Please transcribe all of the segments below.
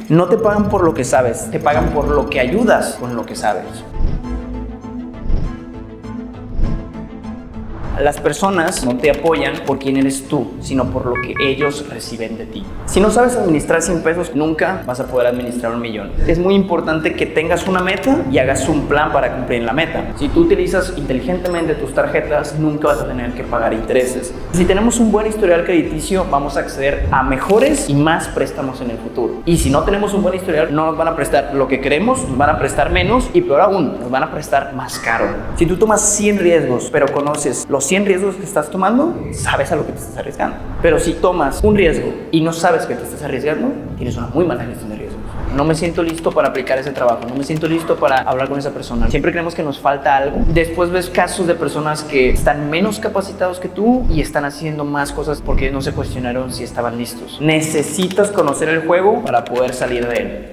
No te pagan por lo que sabes, te pagan por lo que ayudas con lo que sabes. Las personas no te apoyan por quién eres tú, sino por lo que ellos reciben de ti. Si no sabes administrar 100 pesos, nunca vas a poder administrar 1,000,000. Es muy importante que tengas una meta y hagas un plan para cumplir la meta. Si tú utilizas inteligentemente tus tarjetas, nunca vas a tener que pagar intereses. Si tenemos un buen historial crediticio, vamos a acceder a mejores y más préstamos en el futuro. Y si no tenemos un buen historial, no nos van a prestar lo que queremos, nos van a prestar menos y peor aún, nos van a prestar más caro. Si tú tomas 100 riesgos, pero conoces los 100 riesgos que estás tomando, sabes a lo que te estás arriesgando. Pero si tomas un riesgo y no sabes que te estás arriesgando, tienes una muy mala gestión de riesgos. No me siento listo para aplicar ese trabajo, no me siento listo para hablar con esa persona. Siempre creemos que nos falta algo. Después ves casos de personas que están menos capacitados que tú y están haciendo más cosas porque no se cuestionaron si estaban listos. Necesitas conocer el juego para poder salir de él.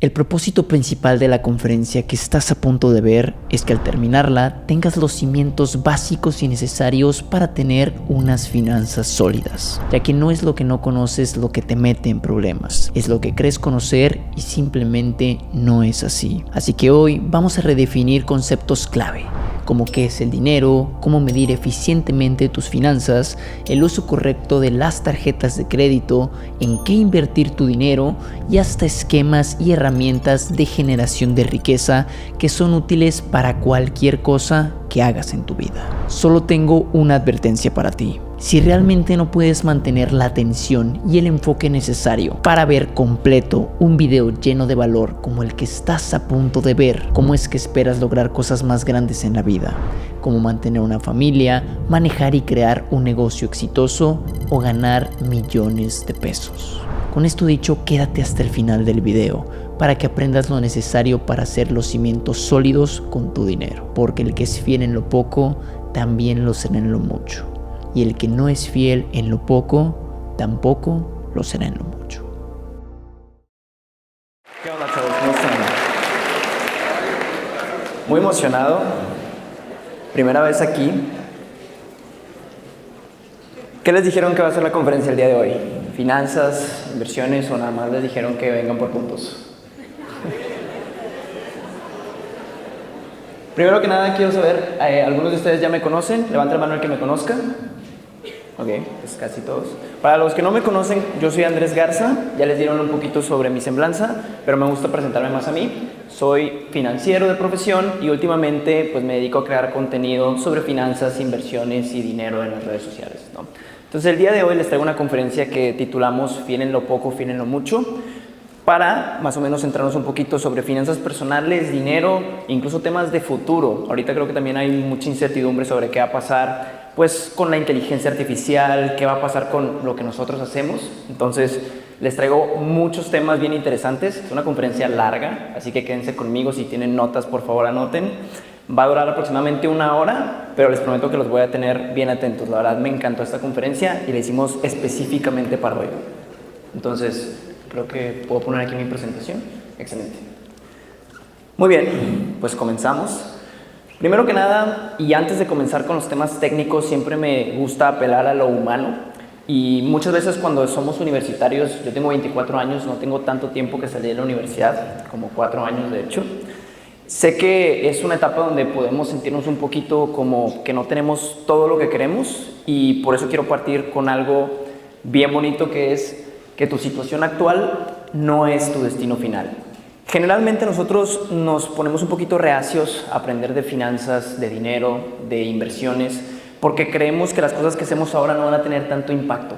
El propósito principal de la conferencia que estás a punto de ver es que al terminarla tengas los cimientos básicos y necesarios para tener unas finanzas sólidas, ya que no es lo que no conoces lo que te mete en problemas, es lo que crees conocer y simplemente no es así. Así que hoy vamos a redefinir conceptos clave, como qué es el dinero, cómo medir eficientemente tus finanzas, el uso correcto de las tarjetas de crédito, en qué invertir tu dinero y hasta esquemas y herramientas de generación de riqueza que son útiles para cualquier cosa que hagas en tu vida. Solo tengo una advertencia para ti. Si realmente no puedes mantener la atención y el enfoque necesario para ver completo un video lleno de valor como el que estás a punto de ver, ¿cómo es que esperas lograr cosas más grandes en la vida? Como mantener una familia, manejar y crear un negocio exitoso o ganar millones de pesos. Con esto dicho, quédate hasta el final del video para que aprendas lo necesario para hacer los cimientos sólidos con tu dinero. Porque el que es fiel en lo poco, también lo será en lo mucho. Y el que no es fiel en lo poco, tampoco lo será en lo mucho. ¿Qué onda, chavos? ¿Cómo están? Muy emocionado. Primera vez aquí. ¿Qué les dijeron que va a ser la conferencia el día de hoy? ¿Finanzas, inversiones o nada más les dijeron que vengan por puntos? Primero que nada quiero saber, ¿algunos de ustedes ya me conocen? Levanta la mano el que me conozca. Ok, pues casi todos. Para los que no me conocen, yo soy Andrés Garza, ya les dieron un poquito sobre mi semblanza, pero me gusta presentarme más a mí. Soy financiero de profesión y últimamente pues me dedico a crear contenido sobre finanzas, inversiones y dinero en las redes sociales, ¿no? Entonces el día de hoy les traigo una conferencia que titulamos Fiel en lo poco, fiel en lo mucho, para más o menos centrarnos un poquito sobre finanzas personales, dinero, incluso temas de futuro. Ahorita creo que también hay mucha incertidumbre sobre qué va a pasar pues con la inteligencia artificial, qué va a pasar con lo que nosotros hacemos. Entonces les traigo muchos temas bien interesantes. Es una conferencia larga, así que quédense conmigo. Si tienen notas, por favor anoten. Va a durar aproximadamente 1 hora, pero les prometo que los voy a tener bien atentos. La verdad me encantó esta conferencia y la hicimos específicamente para hoy. Entonces creo que puedo poner aquí mi presentación. Excelente. Muy bien, pues comenzamos. Primero que nada, y antes de comenzar con los temas técnicos, siempre me gusta apelar a lo humano. Y muchas veces cuando somos universitarios, yo tengo 24 años, no tengo tanto tiempo que salí de la universidad, como 4 años de hecho. Sé que es una etapa donde podemos sentirnos un poquito como que no tenemos todo lo que queremos y por eso quiero partir con algo bien bonito, que es que tu situación actual no es tu destino final. Generalmente nosotros nos ponemos un poquito reacios a aprender de finanzas, de dinero, de inversiones, porque creemos que las cosas que hacemos ahora no van a tener tanto impacto.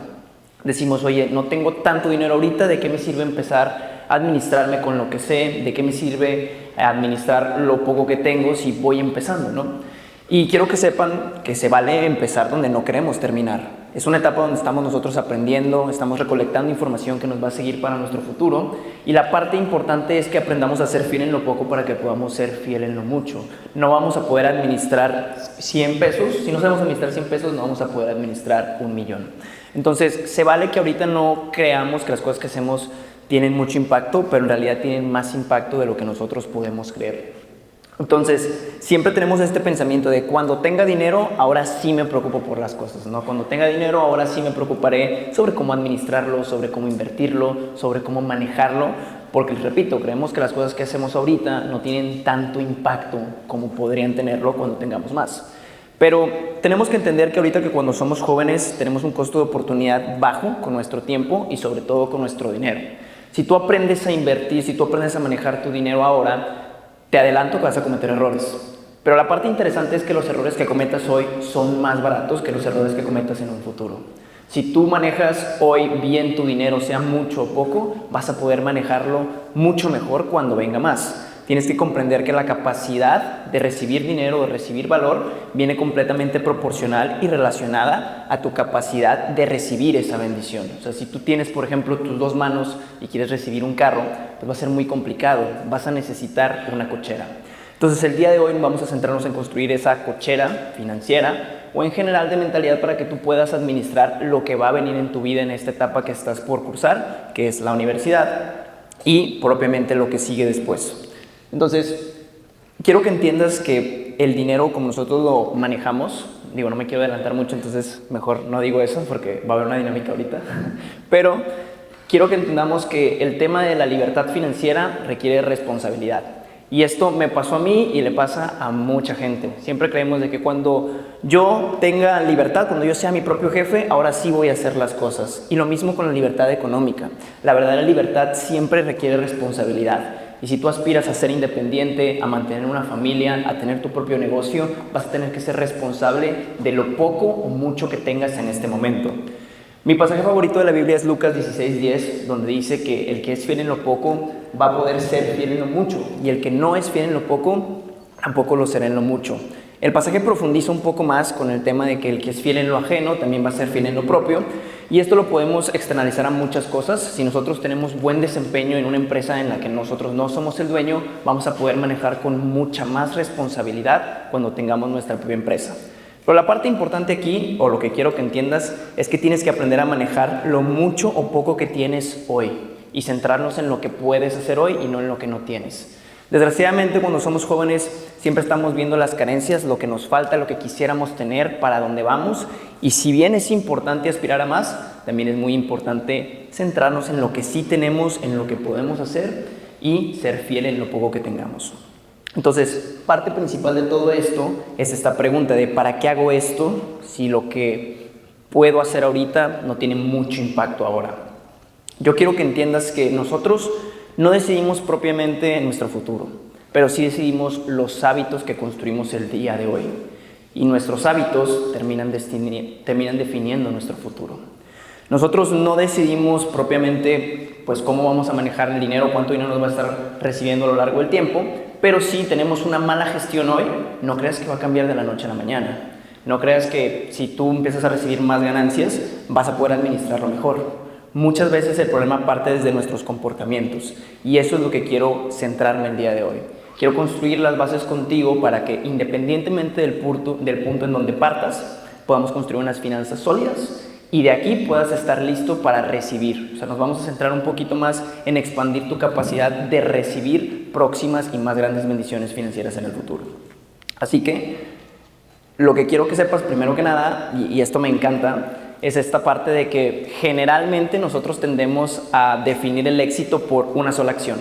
Decimos, oye, no tengo tanto dinero ahorita, ¿de qué me sirve empezar a administrarme con lo que sé? ¿De qué me sirve administrar lo poco que tengo si voy empezando, ¿no? Y quiero que sepan que se vale empezar donde no queremos terminar. Es una etapa donde estamos nosotros aprendiendo, estamos recolectando información que nos va a seguir para nuestro futuro. Y la parte importante es que aprendamos a ser fiel en lo poco para que podamos ser fiel en lo mucho. No vamos a poder administrar 100 pesos. Si no sabemos administrar 100 pesos, no vamos a poder administrar 1,000,000. Entonces, se vale que ahorita no creamos que las cosas que hacemos tienen mucho impacto, pero en realidad tienen más impacto de lo que nosotros podemos creer. Entonces, siempre tenemos este pensamiento de cuando tenga dinero, ahora sí me preocupo por las cosas, ¿no? Cuando tenga dinero, ahora sí me preocuparé sobre cómo administrarlo, sobre cómo invertirlo, sobre cómo manejarlo, porque les repito, creemos que las cosas que hacemos ahorita no tienen tanto impacto como podrían tenerlo cuando tengamos más. Pero tenemos que entender que ahorita que cuando somos jóvenes tenemos un costo de oportunidad bajo con nuestro tiempo y sobre todo con nuestro dinero. Si tú aprendes a invertir, si tú aprendes a manejar tu dinero ahora, te adelanto que vas a cometer errores. Pero la parte interesante es que los errores que cometas hoy son más baratos que los errores que cometas en un futuro. Si tú manejas hoy bien tu dinero, sea mucho o poco, vas a poder manejarlo mucho mejor cuando venga más. Tienes que comprender que la capacidad de recibir dinero, de recibir valor, viene completamente proporcional y relacionada a tu capacidad de recibir esa bendición. O sea, si tú tienes, por ejemplo, tus dos manos y quieres recibir un carro, pues va a ser muy complicado, vas a necesitar una cochera. Entonces, el día de hoy vamos a centrarnos en construir esa cochera financiera o en general de mentalidad para que tú puedas administrar lo que va a venir en tu vida en esta etapa que estás por cursar, que es la universidad, y propiamente lo que sigue después. Entonces, quiero que entiendas que el dinero como nosotros lo manejamos, no me quiero adelantar mucho, entonces mejor no digo eso porque va a haber una dinámica ahorita, pero quiero que entendamos que el tema de la libertad financiera requiere responsabilidad. Y esto me pasó a mí y le pasa a mucha gente. Siempre creemos de que cuando yo tenga libertad, cuando yo sea mi propio jefe, ahora sí voy a hacer las cosas. Y lo mismo con la libertad económica. La verdadera libertad siempre requiere responsabilidad. Y si tú aspiras a ser independiente, a mantener una familia, a tener tu propio negocio, vas a tener que ser responsable de lo poco o mucho que tengas en este momento. Mi pasaje favorito de la Biblia es Lucas 16:10, donde dice que el que es fiel en lo poco va a poder ser fiel en lo mucho, y el que no es fiel en lo poco, tampoco lo será en lo mucho. El pasaje profundiza un poco más con el tema de que el que es fiel en lo ajeno también va a ser fiel en lo propio, y esto lo podemos externalizar a muchas cosas. Si nosotros tenemos buen desempeño en una empresa en la que nosotros no somos el dueño, vamos a poder manejar con mucha más responsabilidad cuando tengamos nuestra propia empresa. Pero la parte importante aquí, o lo que quiero que entiendas, es que tienes que aprender a manejar lo mucho o poco que tienes hoy y centrarnos en lo que puedes hacer hoy y no en lo que no tienes. Desgraciadamente, cuando somos jóvenes, siempre estamos viendo las carencias, lo que nos falta, lo que quisiéramos tener, para dónde vamos. Y si bien es importante aspirar a más, también es muy importante centrarnos en lo que sí tenemos, en lo que podemos hacer y ser fiel en lo poco que tengamos. Entonces, parte principal de todo esto es esta pregunta de ¿para qué hago esto si lo que puedo hacer ahorita no tiene mucho impacto ahora? Yo quiero que entiendas que nosotros no decidimos propiamente en nuestro futuro, pero sí decidimos los hábitos que construimos el día de hoy. Y nuestros hábitos terminan definiendo nuestro futuro. Nosotros no decidimos propiamente pues cómo vamos a manejar el dinero, cuánto dinero nos va a estar recibiendo a lo largo del tiempo, pero si tenemos una mala gestión hoy, no creas que va a cambiar de la noche a la mañana. No creas que si tú empiezas a recibir más ganancias, vas a poder administrarlo mejor. Muchas veces el problema parte desde nuestros comportamientos, y eso es lo que quiero centrarme el día de hoy. Quiero construir las bases contigo para que, independientemente del punto en donde partas, podamos construir unas finanzas sólidas y de aquí puedas estar listo para recibir. O sea, nos vamos a centrar un poquito más en expandir tu capacidad de recibir próximas y más grandes bendiciones financieras en el futuro. Así que, lo que quiero que sepas primero que nada, y esto me encanta, es esta parte de que generalmente nosotros tendemos a definir el éxito por una sola acción.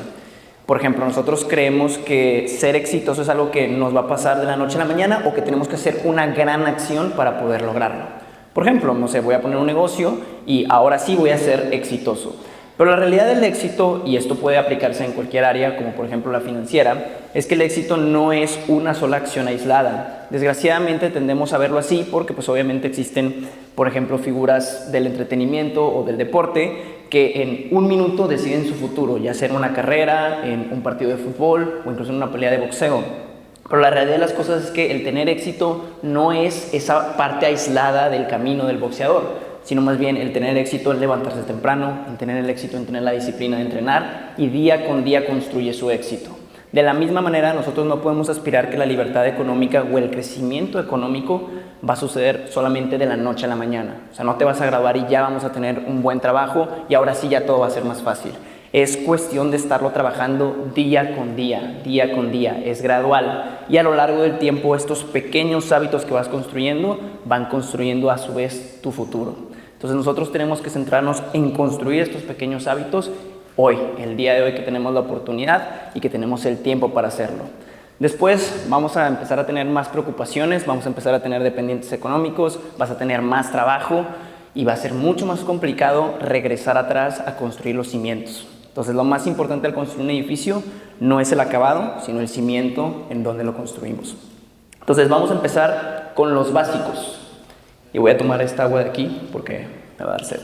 Por ejemplo, nosotros creemos que ser exitoso es algo que nos va a pasar de la noche a la mañana o que tenemos que hacer una gran acción para poder lograrlo. Por ejemplo, voy a poner un negocio y ahora sí voy a ser exitoso. Pero la realidad del éxito, y esto puede aplicarse en cualquier área, como por ejemplo la financiera, es que el éxito no es una sola acción aislada. Desgraciadamente tendemos a verlo así porque pues obviamente existen, por ejemplo, figuras del entretenimiento o del deporte que en un minuto deciden su futuro, ya sea en una carrera, en un partido de fútbol o incluso en una pelea de boxeo. Pero la realidad de las cosas es que el tener éxito no es esa parte aislada del camino del boxeador, sino más bien el tener éxito en levantarse temprano, en tener el éxito en tener la disciplina de entrenar y día con día construye su éxito. De la misma manera, nosotros no podemos aspirar que la libertad económica o el crecimiento económico va a suceder solamente de la noche a la mañana. O sea, no te vas a graduar y ya vamos a tener un buen trabajo y ahora sí ya todo va a ser más fácil. Es cuestión de estarlo trabajando día con día, es gradual. Y a lo largo del tiempo estos pequeños hábitos que vas construyendo van construyendo a su vez tu futuro. Entonces nosotros tenemos que centrarnos en construir estos pequeños hábitos hoy, el día de hoy que tenemos la oportunidad y que tenemos el tiempo para hacerlo. Después vamos a empezar a tener más preocupaciones, vamos a empezar a tener dependientes económicos, vas a tener más trabajo y va a ser mucho más complicado regresar atrás a construir los cimientos. Entonces lo más importante al construir un edificio no es el acabado, sino el cimiento en donde lo construimos. Entonces vamos a empezar con los básicos. Y voy a tomar esta agua de aquí porque me va a dar sed.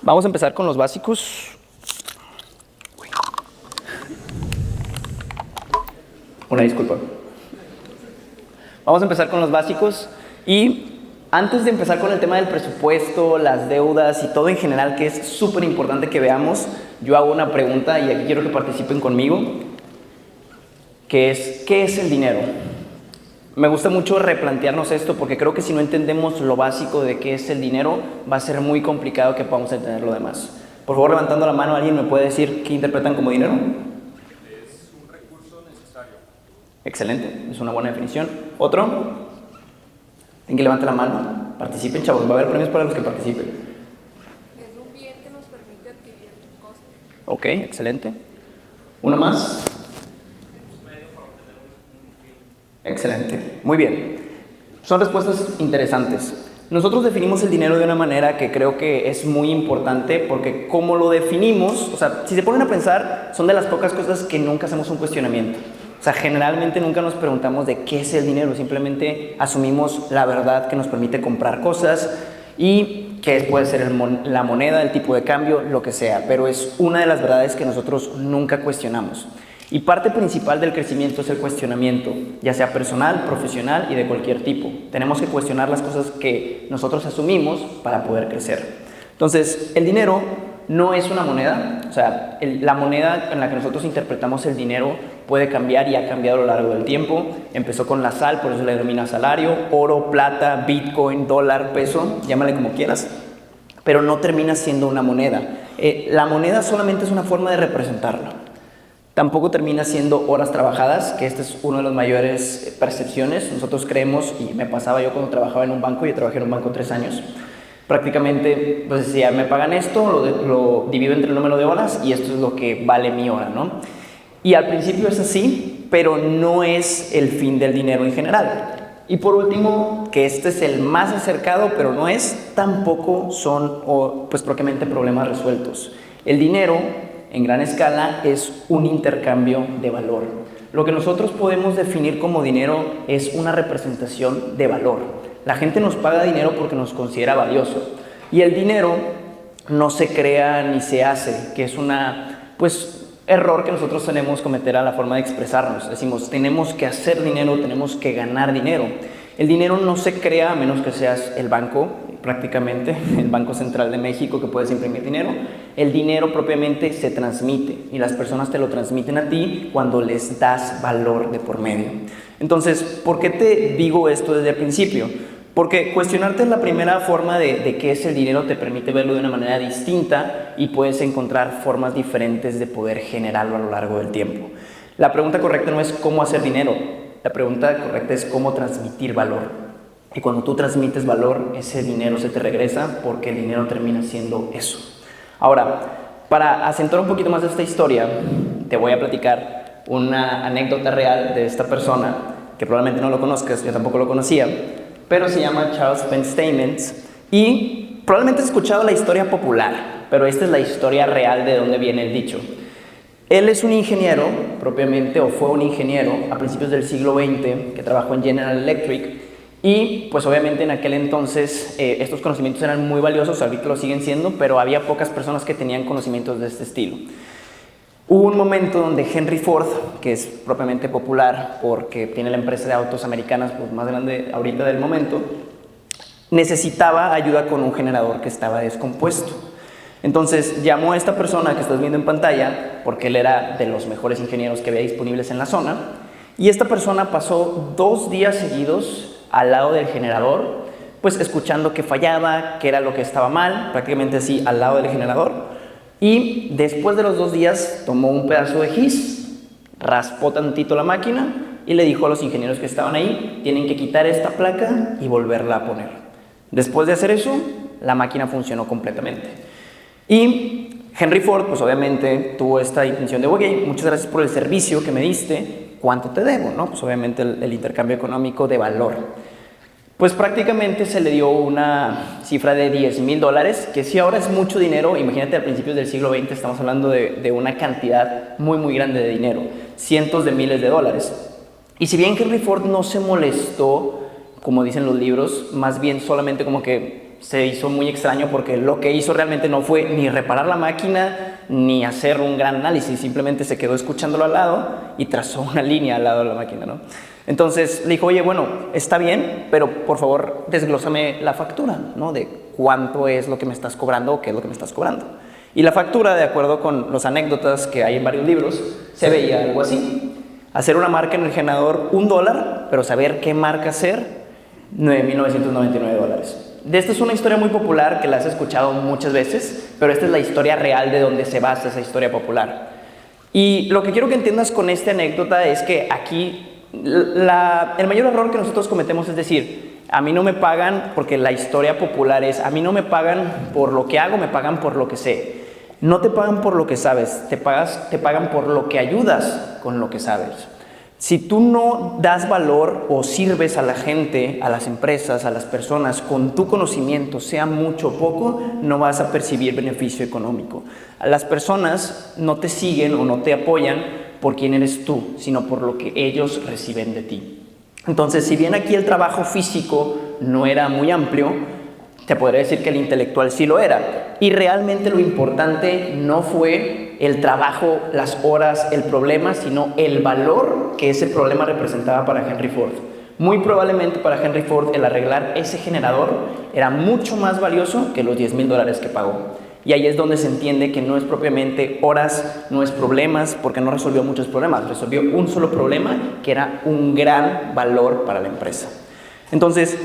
Vamos a empezar con los básicos. Una disculpa. Vamos a empezar con los básicos y antes de empezar con el tema del presupuesto, las deudas y todo en general, que es súper importante que veamos, yo hago una pregunta y aquí quiero que participen conmigo, que es, ¿qué es el dinero? Me gusta mucho replantearnos esto porque creo que si no entendemos lo básico de qué es el dinero, va a ser muy complicado que podamos entender lo demás. Por favor, levantando la mano, ¿alguien me puede decir qué interpretan como dinero? Es un recurso necesario. Excelente, es una buena definición. ¿Otro? ¿En que levante la mano? Participen, chavos, va a haber premios para los que participen. Es un bien que nos permite adquirir cosas. Ok, excelente. ¿Uno más? Excelente, muy bien. Son respuestas interesantes. Nosotros definimos el dinero de una manera que creo que es muy importante porque como lo definimos, o sea, si se ponen a pensar, son de las pocas cosas que nunca hacemos un cuestionamiento. O sea, generalmente nunca nos preguntamos de qué es el dinero, simplemente asumimos la verdad que nos permite comprar cosas y que puede ser la moneda, el tipo de cambio, lo que sea, pero es una de las verdades que nosotros nunca cuestionamos. Y parte principal del crecimiento es el cuestionamiento, ya sea personal, profesional y de cualquier tipo. Tenemos que cuestionar las cosas que nosotros asumimos para poder crecer. Entonces, el dinero no es una moneda, o sea, la moneda en la que nosotros interpretamos el dinero puede cambiar y ha cambiado a lo largo del tiempo. Empezó con la sal, por eso le denomina salario, oro, plata, bitcoin, dólar, peso, llámale como quieras, pero no termina siendo una moneda. La moneda solamente es una forma de representarla. Tampoco termina siendo horas trabajadas, que esta es una de las mayores percepciones. Nosotros creemos, y me pasaba yo cuando trabajaba en un banco, yo trabajé en un banco 3 años, prácticamente, pues decía, me pagan esto, lo divido entre el número de horas y esto es lo que vale mi hora, ¿no? Y al principio es así, pero no es el fin del dinero en general. Y por último, que este es el más acercado, pero no es, tampoco son, pues propiamente problemas resueltos. El dinero, en gran escala, es un intercambio de valor. Lo que nosotros podemos definir como dinero es una representación de valor. La gente nos paga dinero porque nos considera valioso. Y el dinero no se crea ni se hace, que es error que nosotros tenemos que cometer a la forma de expresarnos. Decimos, tenemos que hacer dinero, tenemos que ganar dinero. El dinero no se crea a menos que seas el banco, prácticamente, el Banco Central de México, que puedes imprimir dinero. El dinero propiamente se transmite y las personas te lo transmiten a ti cuando les das valor de por medio. Entonces, ¿por qué te digo esto desde el principio? Porque cuestionarte la primera forma de qué es el dinero te permite verlo de una manera distinta y puedes encontrar formas diferentes de poder generarlo a lo largo del tiempo. La pregunta correcta no es cómo hacer dinero, la pregunta correcta es cómo transmitir valor. Y cuando tú transmites valor, ese dinero se te regresa porque el dinero termina siendo eso. Ahora, para acentuar un poquito más de esta historia, te voy a platicar una anécdota real de esta persona, que probablemente no lo conozcas, yo tampoco lo conocía, pero se llama Charles Penn Stamets y probablemente has escuchado la historia popular, pero esta es la historia real de dónde viene el dicho. Él es un ingeniero, propiamente, o fue un ingeniero a principios del siglo XX que trabajó en General Electric y pues obviamente en aquel entonces estos conocimientos eran muy valiosos, ahorita lo siguen siendo, pero había pocas personas que tenían conocimientos de este estilo. Hubo un momento donde Henry Ford, que es propiamente popular porque tiene la empresa de autos americanas pues, más grande ahorita del momento, necesitaba ayuda con un generador que estaba descompuesto. Entonces llamó a esta persona que estás viendo en pantalla, porque él era de los mejores ingenieros que había disponibles en la zona, y esta persona pasó 2 días seguidos al lado del generador, pues escuchando que fallaba, que era lo que estaba mal, prácticamente así al lado del generador, Y después de los 2 días tomó un pedazo de gis, raspó tantito la máquina y le dijo a los ingenieros que estaban ahí, tienen que quitar esta placa y volverla a poner. Después de hacer eso, la máquina funcionó completamente. Y Henry Ford, pues obviamente tuvo esta intención de, oye, muchas gracias por el servicio que me diste, ¿cuánto te debo? ¿No? Pues obviamente el intercambio económico de valor. Pues prácticamente se le dio una cifra de $10,000, que si ahora es mucho dinero, imagínate a principios del siglo XX estamos hablando de una cantidad muy muy grande de dinero, cientos de miles de dólares. Y si bien Henry Ford no se molestó, como dicen los libros, más bien solamente como que se hizo muy extraño porque lo que hizo realmente no fue ni reparar la máquina ni hacer un gran análisis, simplemente se quedó escuchándolo al lado y trazó una línea al lado de la máquina, ¿no? Entonces le dijo, oye, bueno, está bien, pero por favor desglósame la factura, ¿no? De cuánto es lo que me estás cobrando o qué es lo que me estás cobrando. Y la factura, de acuerdo con las anécdotas que hay en varios libros, se veía algo así. Hacer una marca en el generador, $1, pero saber qué marca hacer, $9,999. De esta es una historia muy popular que la has escuchado muchas veces, pero esta es la historia real de donde se basa esa historia popular. Y lo que quiero que entiendas con esta anécdota es que aquí el mayor error que nosotros cometemos es decir, a mí no me pagan porque la historia popular es, a mí no me pagan por lo que hago, me pagan por lo que sé. No te pagan por lo que sabes, te pagan por lo que ayudas con lo que sabes. Si tú no das valor o sirves a la gente, a las empresas, a las personas con tu conocimiento, sea mucho o poco, no vas a percibir beneficio económico. Las personas no te siguen o no te apoyan por quién eres tú, sino por lo que ellos reciben de ti. Entonces, si bien aquí el trabajo físico no era muy amplio, te podría decir que el intelectual sí lo era. Y realmente lo importante no fue el trabajo, las horas, el problema, sino el valor que ese problema representaba para Henry Ford. Muy probablemente para Henry Ford el arreglar ese generador era mucho más valioso que los $10,000 que pagó. Y ahí es donde se entiende que no es propiamente horas, no es problemas, porque no resolvió muchos problemas, resolvió un solo problema que era un gran valor para la empresa. Entonces,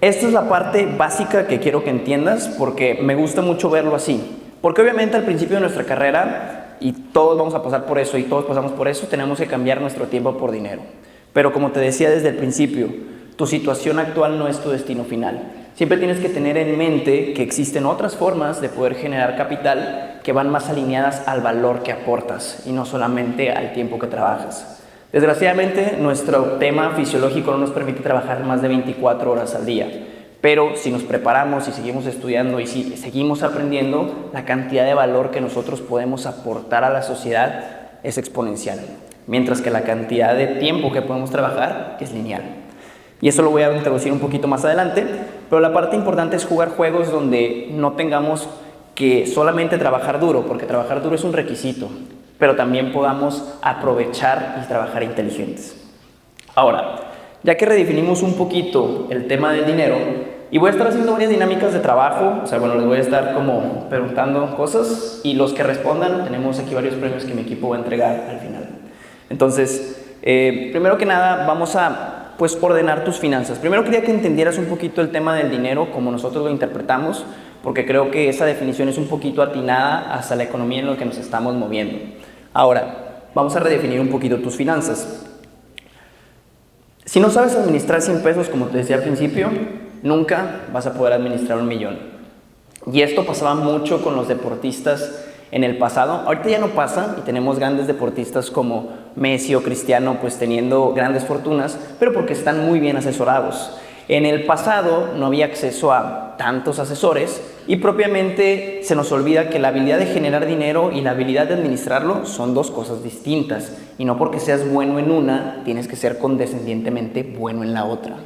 esta es la parte básica que quiero que entiendas porque me gusta mucho verlo así. Porque obviamente al principio de nuestra carrera, y todos vamos a pasar por eso y todos pasamos por eso, tenemos que cambiar nuestro tiempo por dinero. Pero como te decía desde el principio, tu situación actual no es tu destino final. Siempre tienes que tener en mente que existen otras formas de poder generar capital que van más alineadas al valor que aportas y no solamente al tiempo que trabajas. Desgraciadamente, nuestro tema fisiológico no nos permite trabajar más de 24 horas al día, pero si nos preparamos y seguimos estudiando y si seguimos aprendiendo, la cantidad de valor que nosotros podemos aportar a la sociedad es exponencial, mientras que la cantidad de tiempo que podemos trabajar es lineal. Y eso lo voy a introducir un poquito más adelante, pero la parte importante es jugar juegos donde no tengamos que solamente trabajar duro, porque trabajar duro es un requisito, pero también podamos aprovechar y trabajar inteligentes. Ahora, ya que redefinimos un poquito el tema del dinero, y voy a estar haciendo varias dinámicas de trabajo, o sea, bueno, les voy a estar como preguntando cosas, y los que respondan, tenemos aquí varios premios que mi equipo va a entregar al final. Entonces, primero que nada, vamos a pues ordenar tus finanzas. Primero quería que entendieras un poquito el tema del dinero, como nosotros lo interpretamos, porque creo que esa definición es un poquito atinada hasta la economía en la que nos estamos moviendo. Ahora, vamos a redefinir un poquito tus finanzas. Si no sabes administrar 100 pesos, como te decía al principio, nunca vas a poder administrar 1,000,000. Y esto pasaba mucho con los deportistas en el pasado. Ahorita ya no pasa y tenemos grandes deportistas como Messi o Cristiano pues teniendo grandes fortunas, pero porque están muy bien asesorados. En el pasado no había acceso a tantos asesores y propiamente se nos olvida que la habilidad de generar dinero y la habilidad de administrarlo son dos cosas distintas y no porque seas bueno en una tienes que ser condescendientemente bueno en la otra.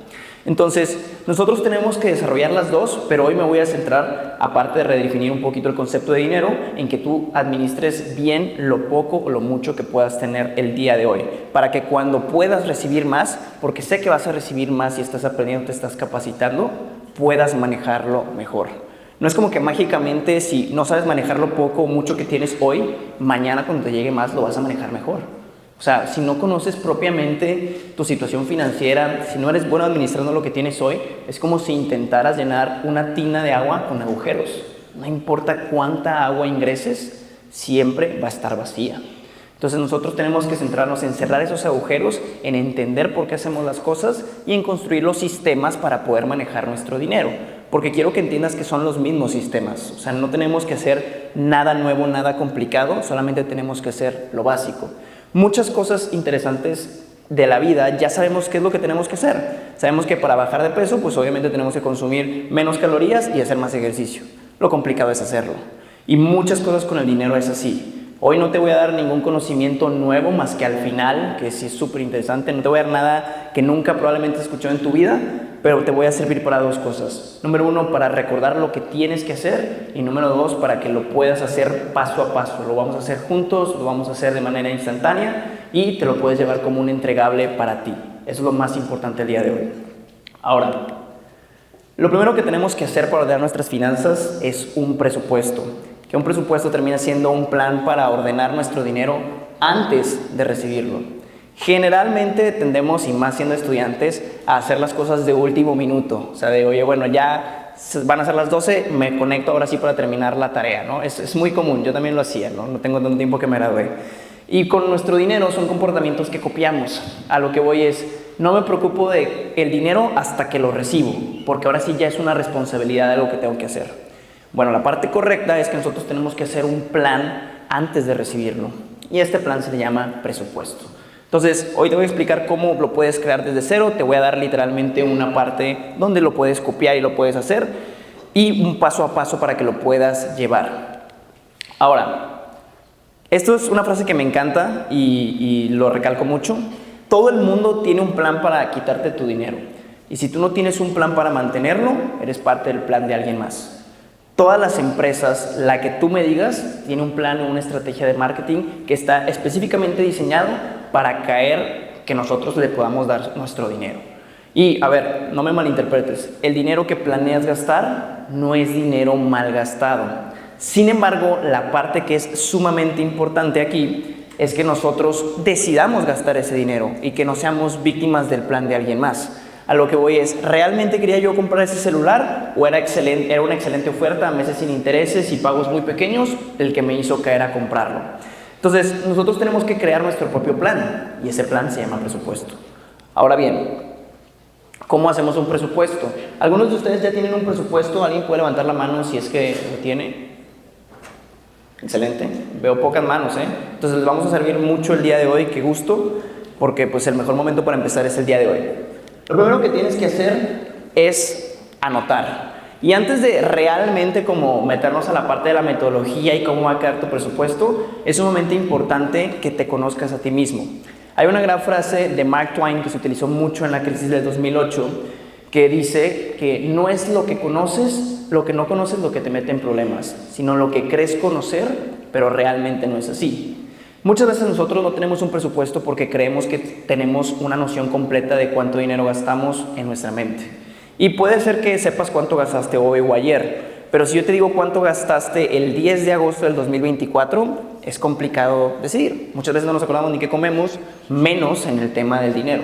Entonces, nosotros tenemos que desarrollar las dos, pero hoy me voy a centrar, aparte de redefinir un poquito el concepto de dinero, en que tú administres bien lo poco o lo mucho que puedas tener el día de hoy, para que cuando puedas recibir más, porque sé que vas a recibir más y estás aprendiendo, te estás capacitando, puedas manejarlo mejor. No es como que mágicamente si no sabes manejar lo poco o mucho que tienes hoy, mañana cuando te llegue más lo vas a manejar mejor. O sea, si no conoces propiamente tu situación financiera, si no eres bueno administrando lo que tienes hoy, es como si intentaras llenar una tina de agua con agujeros. No importa cuánta agua ingreses, siempre va a estar vacía. Entonces nosotros tenemos que centrarnos en cerrar esos agujeros, en entender por qué hacemos las cosas y en construir los sistemas para poder manejar nuestro dinero. Porque quiero que entiendas que son los mismos sistemas. O sea, no tenemos que hacer nada nuevo, nada complicado, solamente tenemos que hacer lo básico. Muchas cosas interesantes de la vida ya sabemos qué es lo que tenemos que hacer. Sabemos que para bajar de peso, pues obviamente tenemos que consumir menos calorías y hacer más ejercicio. Lo complicado es hacerlo. Y muchas cosas con el dinero es así. Hoy no te voy a dar ningún conocimiento nuevo más que al final, que sí es súper interesante. No te voy a dar nada que nunca probablemente has escuchado en tu vida, pero te voy a servir para dos cosas. Número uno, para recordar lo que tienes que hacer, y número dos, para que lo puedas hacer paso a paso. Lo vamos a hacer juntos, lo vamos a hacer de manera instantánea y te lo puedes llevar como un entregable para ti. Eso es lo más importante el día de hoy. Ahora, lo primero que tenemos que hacer para ordenar nuestras finanzas es un presupuesto. Que un presupuesto termina siendo un plan para ordenar nuestro dinero antes de recibirlo. Generalmente tendemos, y más siendo estudiantes, a hacer las cosas de último minuto. O sea, de, oye, bueno, ya van a ser las 12, me conecto ahora sí para terminar la tarea, ¿no? Es muy común, yo también lo hacía, ¿no? No tengo tanto tiempo que me gradué. Y con nuestro dinero son comportamientos que copiamos. A lo que voy es, no me preocupo de el dinero hasta que lo recibo, porque ahora sí ya es una responsabilidad de algo que tengo que hacer. Bueno, la parte correcta es que nosotros tenemos que hacer un plan antes de recibirlo. Y este plan se le llama presupuesto. Entonces, hoy te voy a explicar cómo lo puedes crear desde cero. Te voy a dar literalmente una parte donde lo puedes copiar y lo puedes hacer. Y un paso a paso para que lo puedas llevar. Ahora, esto es una frase que me encanta y lo recalco mucho. Todo el mundo tiene un plan para quitarte tu dinero. Y si tú no tienes un plan para mantenerlo, eres parte del plan de alguien más. Todas las empresas, la que tú me digas, tiene un plan o una estrategia de marketing que está específicamente diseñado para que nosotros le podamos dar nuestro dinero. Y, a ver, no me malinterpretes, el dinero que planeas gastar no es dinero mal gastado. Sin embargo, la parte que es sumamente importante aquí es que nosotros decidamos gastar ese dinero y que no seamos víctimas del plan de alguien más. A lo que voy es, ¿realmente quería yo comprar ese celular o era una excelente oferta, meses sin intereses y pagos muy pequeños, el que me hizo caer a comprarlo? Entonces, nosotros tenemos que crear nuestro propio plan y ese plan se llama presupuesto. Ahora bien, ¿cómo hacemos un presupuesto? ¿Algunos de ustedes ya tienen un presupuesto? ¿Alguien puede levantar la mano si es que lo tiene? Excelente, veo pocas manos, ¿eh? Entonces les vamos a servir mucho el día de hoy, qué gusto, porque pues el mejor momento para empezar es el día de hoy. Lo primero que tienes que hacer es anotar. Y antes de realmente como meternos a la parte de la metodología y cómo va a quedar tu presupuesto, es sumamente importante que te conozcas a ti mismo. Hay una gran frase de Mark Twain que se utilizó mucho en la crisis del 2008 que dice que no es lo que conoces, lo que no conoces lo que te mete en problemas, sino lo que crees conocer, pero realmente no es así. Muchas veces nosotros no tenemos un presupuesto porque creemos que tenemos una noción completa de cuánto dinero gastamos en nuestra mente. Y puede ser que sepas cuánto gastaste hoy o ayer, pero si yo te digo cuánto gastaste el 10 de agosto del 2024, es complicado decir. Muchas veces no nos acordamos ni qué comemos, menos en el tema del dinero.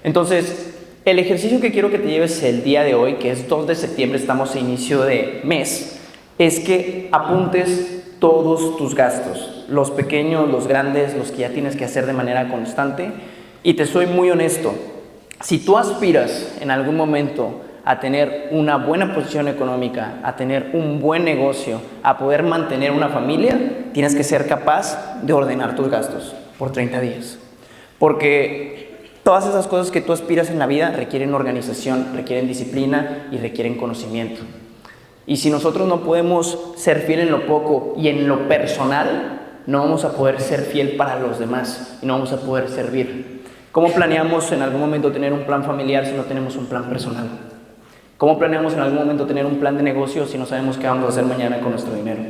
Entonces, el ejercicio que quiero que te lleves el día de hoy, que es 2 de septiembre, estamos a inicio de mes, es que apuntes todos tus gastos, los pequeños, los grandes, los que ya tienes que hacer de manera constante. Y te soy muy honesto, si tú aspiras en algún momento a tener una buena posición económica, a tener un buen negocio, a poder mantener una familia, tienes que ser capaz de ordenar tus gastos por 30 días. Porque todas esas cosas que tú aspiras en la vida requieren organización, requieren disciplina y requieren conocimiento. Y si nosotros no podemos ser fiel en lo poco y en lo personal, no vamos a poder ser fiel para los demás y no vamos a poder servir. ¿Cómo planeamos en algún momento tener un plan familiar si no tenemos un plan personal? ¿Cómo planeamos en algún momento tener un plan de negocio si no sabemos qué vamos a hacer mañana con nuestro dinero?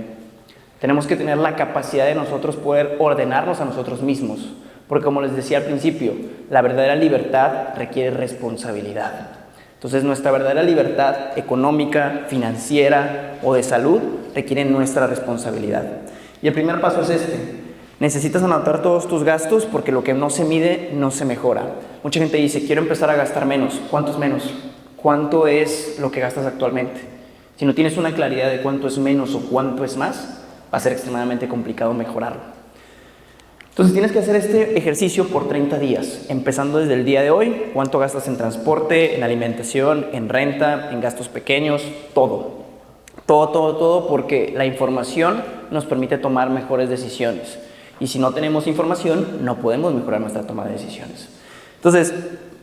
Tenemos que tener la capacidad de nosotros poder ordenarnos a nosotros mismos. Porque como les decía al principio, la verdadera libertad requiere responsabilidad. Entonces, nuestra verdadera libertad económica, financiera o de salud requiere nuestra responsabilidad. Y el primer paso es este. Necesitas anotar todos tus gastos porque lo que no se mide no se mejora. Mucha gente dice, quiero empezar a gastar menos. ¿Cuánto es menos? ¿Cuánto es lo que gastas actualmente? Si no tienes una claridad de cuánto es menos o cuánto es más, Va a ser extremadamente complicado mejorarlo. Entonces tienes que hacer este ejercicio por 30 días, empezando desde el día de hoy. ¿Cuánto gastas en transporte, en alimentación, en renta, en gastos pequeños? Todo, porque la información nos permite tomar mejores decisiones. Y si no tenemos información, no podemos mejorar nuestra toma de decisiones. Entonces,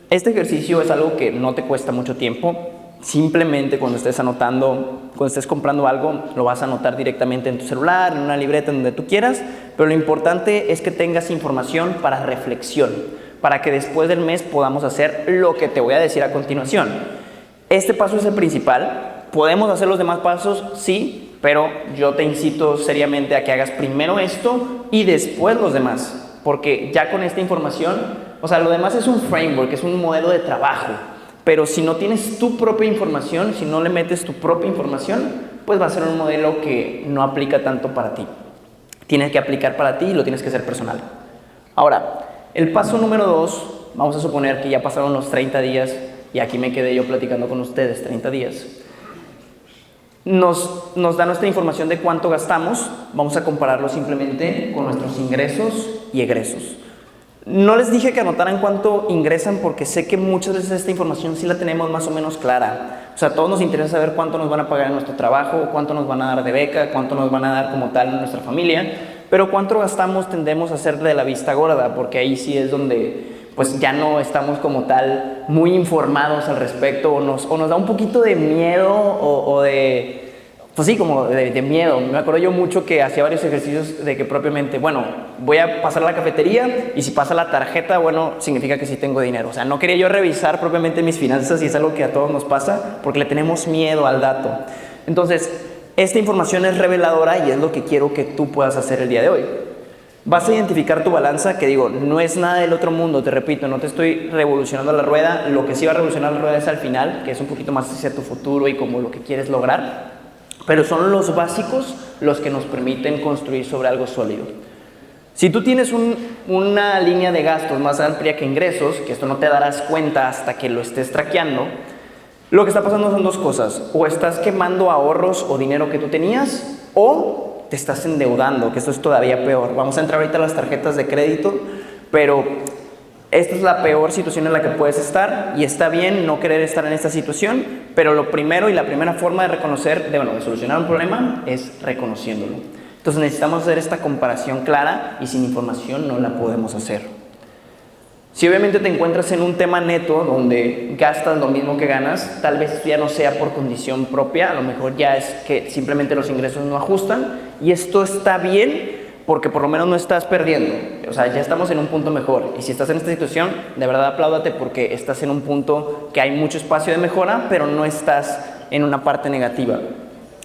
este ejercicio es algo que no te cuesta mucho tiempo. Simplemente cuando estés anotando, cuando estés comprando algo, lo vas a anotar directamente en tu celular, en una libreta, en donde tú quieras. Pero lo importante es que tengas información para reflexión, para que después del mes podamos hacer lo que te voy a decir a continuación. Este paso es el principal. ¿Podemos hacer los demás pasos? Sí. Pero yo te incito seriamente a que hagas primero esto y después los demás, porque ya con esta información, o sea, lo demás es un framework, es un modelo de trabajo, pero si no tienes tu propia información, si no le metes tu propia información, pues va a ser un modelo que no aplica tanto para ti. Tienes que aplicar para ti y lo tienes que hacer personal. Ahora, el paso número 2, vamos a suponer que ya pasaron los 30 días y aquí me quedé yo platicando con ustedes 30 días. Nos da nuestra información de cuánto gastamos. Vamos a compararlo simplemente con nuestros ingresos y egresos. No les dije que anotaran cuánto ingresan porque sé que muchas veces esta información sí la tenemos más o menos clara. O sea, a todos nos interesa saber cuánto nos van a pagar en nuestro trabajo, cuánto nos van a dar de beca, cuánto nos van a dar como tal en nuestra familia, pero cuánto gastamos tendemos a hacer de la vista gorda, porque ahí sí es donde pues ya no estamos como tal muy informados al respecto, o nos da un poquito de miedo o de, pues sí, como de miedo. Me acuerdo yo mucho que hacía varios ejercicios de que propiamente, bueno, voy a pasar a la cafetería y si pasa la tarjeta, bueno, significa que sí tengo dinero. O sea, no quería yo revisar propiamente mis finanzas y es algo que a todos nos pasa porque le tenemos miedo al dato. Entonces, esta información es reveladora y es lo que quiero que tú puedas hacer el día de hoy. Vas a identificar tu balanza, que digo, no es nada del otro mundo, te repito, no te estoy revolucionando la rueda. Lo que sí va a revolucionar la rueda es al final, que es un poquito más hacia tu futuro y como lo que quieres lograr. Pero son los básicos los que nos permiten construir sobre algo sólido. Si tú tienes una línea de gastos más amplia que ingresos, que esto no te darás cuenta hasta que lo estés traqueando, lo que está pasando son dos cosas. O estás quemando ahorros o dinero que tú tenías, o te estás endeudando, que esto es todavía peor. Vamos a entrar ahorita a las tarjetas de crédito, pero esta es la peor situación en la que puedes estar y está bien no querer estar en esta situación, pero lo primero y la primera forma de reconocer, de solucionar un problema es reconociéndolo. Entonces necesitamos hacer esta comparación clara y sin información no la podemos hacer. Si obviamente te encuentras en un tema neto donde gastas lo mismo que ganas, tal vez esto ya no sea por condición propia, a lo mejor ya es que simplemente los ingresos no ajustan y esto está bien porque por lo menos no estás perdiendo. O sea, ya estamos en un punto mejor y si estás en esta situación, de verdad apláudate porque estás en un punto que hay mucho espacio de mejora, pero no estás en una parte negativa.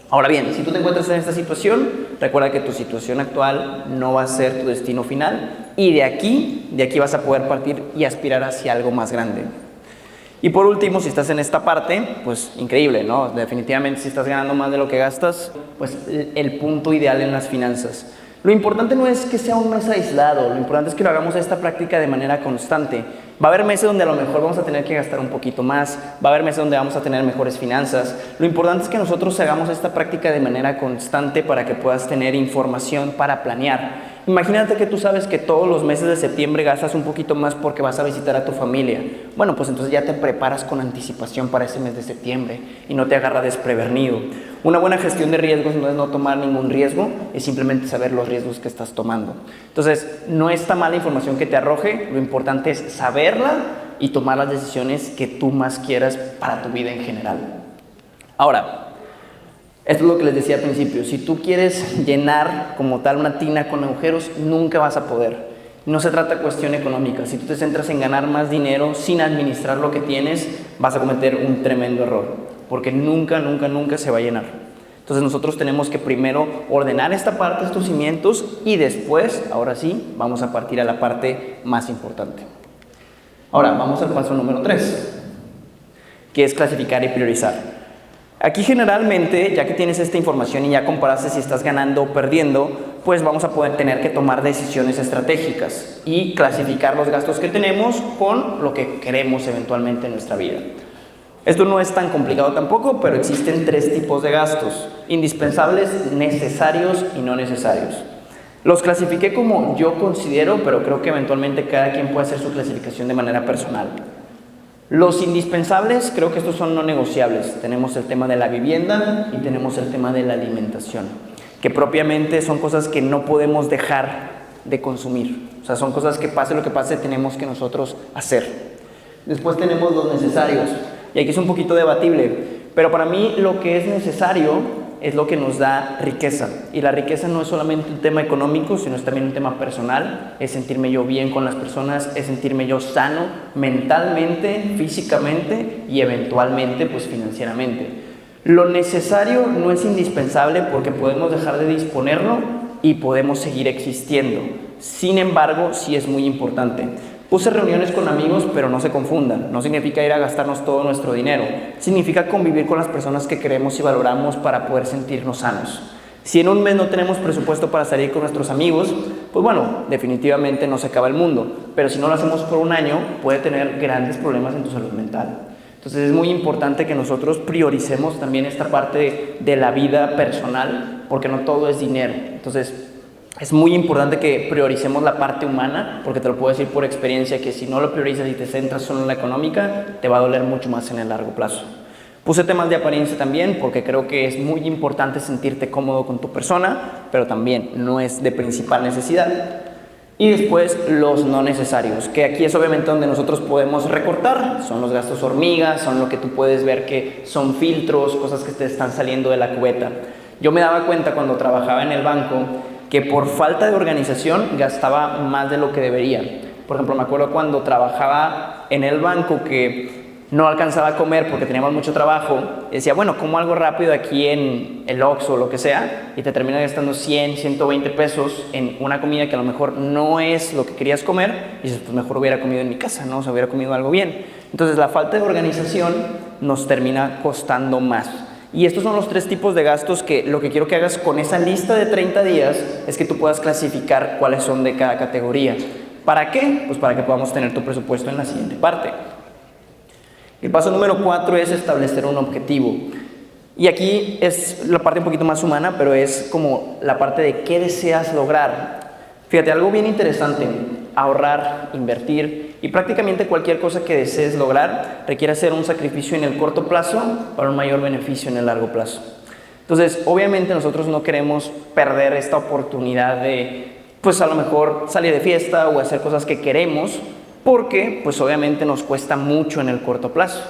Ahora bien, si tú te encuentras en esta situación, recuerda que tu situación actual no va a ser tu destino final y de aquí vas a poder partir y aspirar hacia algo más grande. Y por último, si estás en esta parte, pues increíble, ¿no? Definitivamente si estás ganando más de lo que gastas, pues el punto ideal en las finanzas. Lo importante no es que sea un mes aislado, lo importante es que lo hagamos esta práctica de manera constante. Va a haber meses donde a lo mejor vamos a tener que gastar un poquito más, va a haber meses donde vamos a tener mejores finanzas. Lo importante es que nosotros hagamos esta práctica de manera constante para que puedas tener información para planear. Imagínate que tú sabes que todos los meses de septiembre gastas un poquito más porque vas a visitar a tu familia. Bueno, pues entonces ya te preparas con anticipación para ese mes de septiembre y no te agarra desprevenido. Una buena gestión de riesgos no es no tomar ningún riesgo, es simplemente saber los riesgos que estás tomando. Entonces, no está mala información que te arroje, lo importante es saberla y tomar las decisiones que tú más quieras para tu vida en general. Ahora, esto es lo que les decía al principio, si tú quieres llenar como tal una tina con agujeros, nunca vas a poder. No se trata de cuestión económica, si tú te centras en ganar más dinero sin administrar lo que tienes, vas a cometer un tremendo error, porque nunca se va a llenar. Entonces nosotros tenemos que primero ordenar esta parte, estos cimientos, y después, ahora sí, vamos a partir a la parte más importante. Ahora, vamos al paso número 3, que es clasificar y priorizar. Aquí generalmente, ya que tienes esta información y ya comparaste si estás ganando o perdiendo, pues vamos a poder tener que tomar decisiones estratégicas y clasificar los gastos que tenemos con lo que queremos eventualmente en nuestra vida. Esto no es tan complicado tampoco, pero existen 3 tipos de gastos: indispensables, necesarios y no necesarios. Los clasifiqué como yo considero, pero creo que eventualmente cada quien puede hacer su clasificación de manera personal. Los indispensables, creo que estos son no negociables. Tenemos el tema de la vivienda y tenemos el tema de la alimentación, que propiamente son cosas que no podemos dejar de consumir. O sea, son cosas que pase lo que pase, tenemos que nosotros hacer. Después tenemos los necesarios, y aquí es un poquito debatible, pero para mí lo que es necesario es lo que nos da riqueza. Y la riqueza no es solamente un tema económico, sino es también un tema personal. Es sentirme yo bien con las personas, es sentirme yo sano mentalmente, físicamente y eventualmente pues financieramente. Lo necesario no es indispensable porque podemos dejar de disponerlo y podemos seguir existiendo. Sin embargo, sí es muy importante. Puse reuniones con amigos, pero no se confundan. No significa ir a gastarnos todo nuestro dinero. Significa convivir con las personas que queremos y valoramos para poder sentirnos sanos. Si en un mes no tenemos presupuesto para salir con nuestros amigos, pues bueno, definitivamente no se acaba el mundo. Pero si no lo hacemos por un año, puede tener grandes problemas en tu salud mental. Entonces es muy importante que nosotros prioricemos también esta parte de la vida personal, porque no todo es dinero. Entonces es muy importante que prioricemos la parte humana, porque te lo puedo decir por experiencia que si no lo priorizas y te centras solo en la económica, te va a doler mucho más en el largo plazo. Puse temas de apariencia también, porque creo que es muy importante sentirte cómodo con tu persona, pero también no es de principal necesidad. Y después los no necesarios, que aquí es obviamente donde nosotros podemos recortar. Son los gastos hormigas, son lo que tú puedes ver que son filtros, cosas que te están saliendo de la cubeta. Yo me daba cuenta cuando trabajaba en el banco que por falta de organización gastaba más de lo que debería. Por ejemplo, me acuerdo cuando trabajaba en el banco que no alcanzaba a comer porque teníamos mucho trabajo, y decía, bueno, como algo rápido aquí en el Oxxo o lo que sea, y te terminas gastando 100, 120 pesos en una comida que a lo mejor no es lo que querías comer, y dices, pues mejor hubiera comido en mi casa, ¿no? O sea, hubiera comido algo bien. Entonces, la falta de organización nos termina costando más. Y estos son los 3 tipos de gastos que lo que quiero que hagas con esa lista de 30 días es que tú puedas clasificar cuáles son de cada categoría. ¿Para qué? Pues para que podamos tener tu presupuesto en la siguiente parte. El paso número 4 es establecer un objetivo. Y aquí es la parte un poquito más humana, pero es como la parte de qué deseas lograr. Fíjate, algo bien interesante: ahorrar, invertir y prácticamente cualquier cosa que desees lograr requiere hacer un sacrificio en el corto plazo para un mayor beneficio en el largo plazo. Entonces, obviamente nosotros no queremos perder esta oportunidad de, pues a lo mejor salir de fiesta o hacer cosas que queremos, porque pues obviamente nos cuesta mucho en el corto plazo.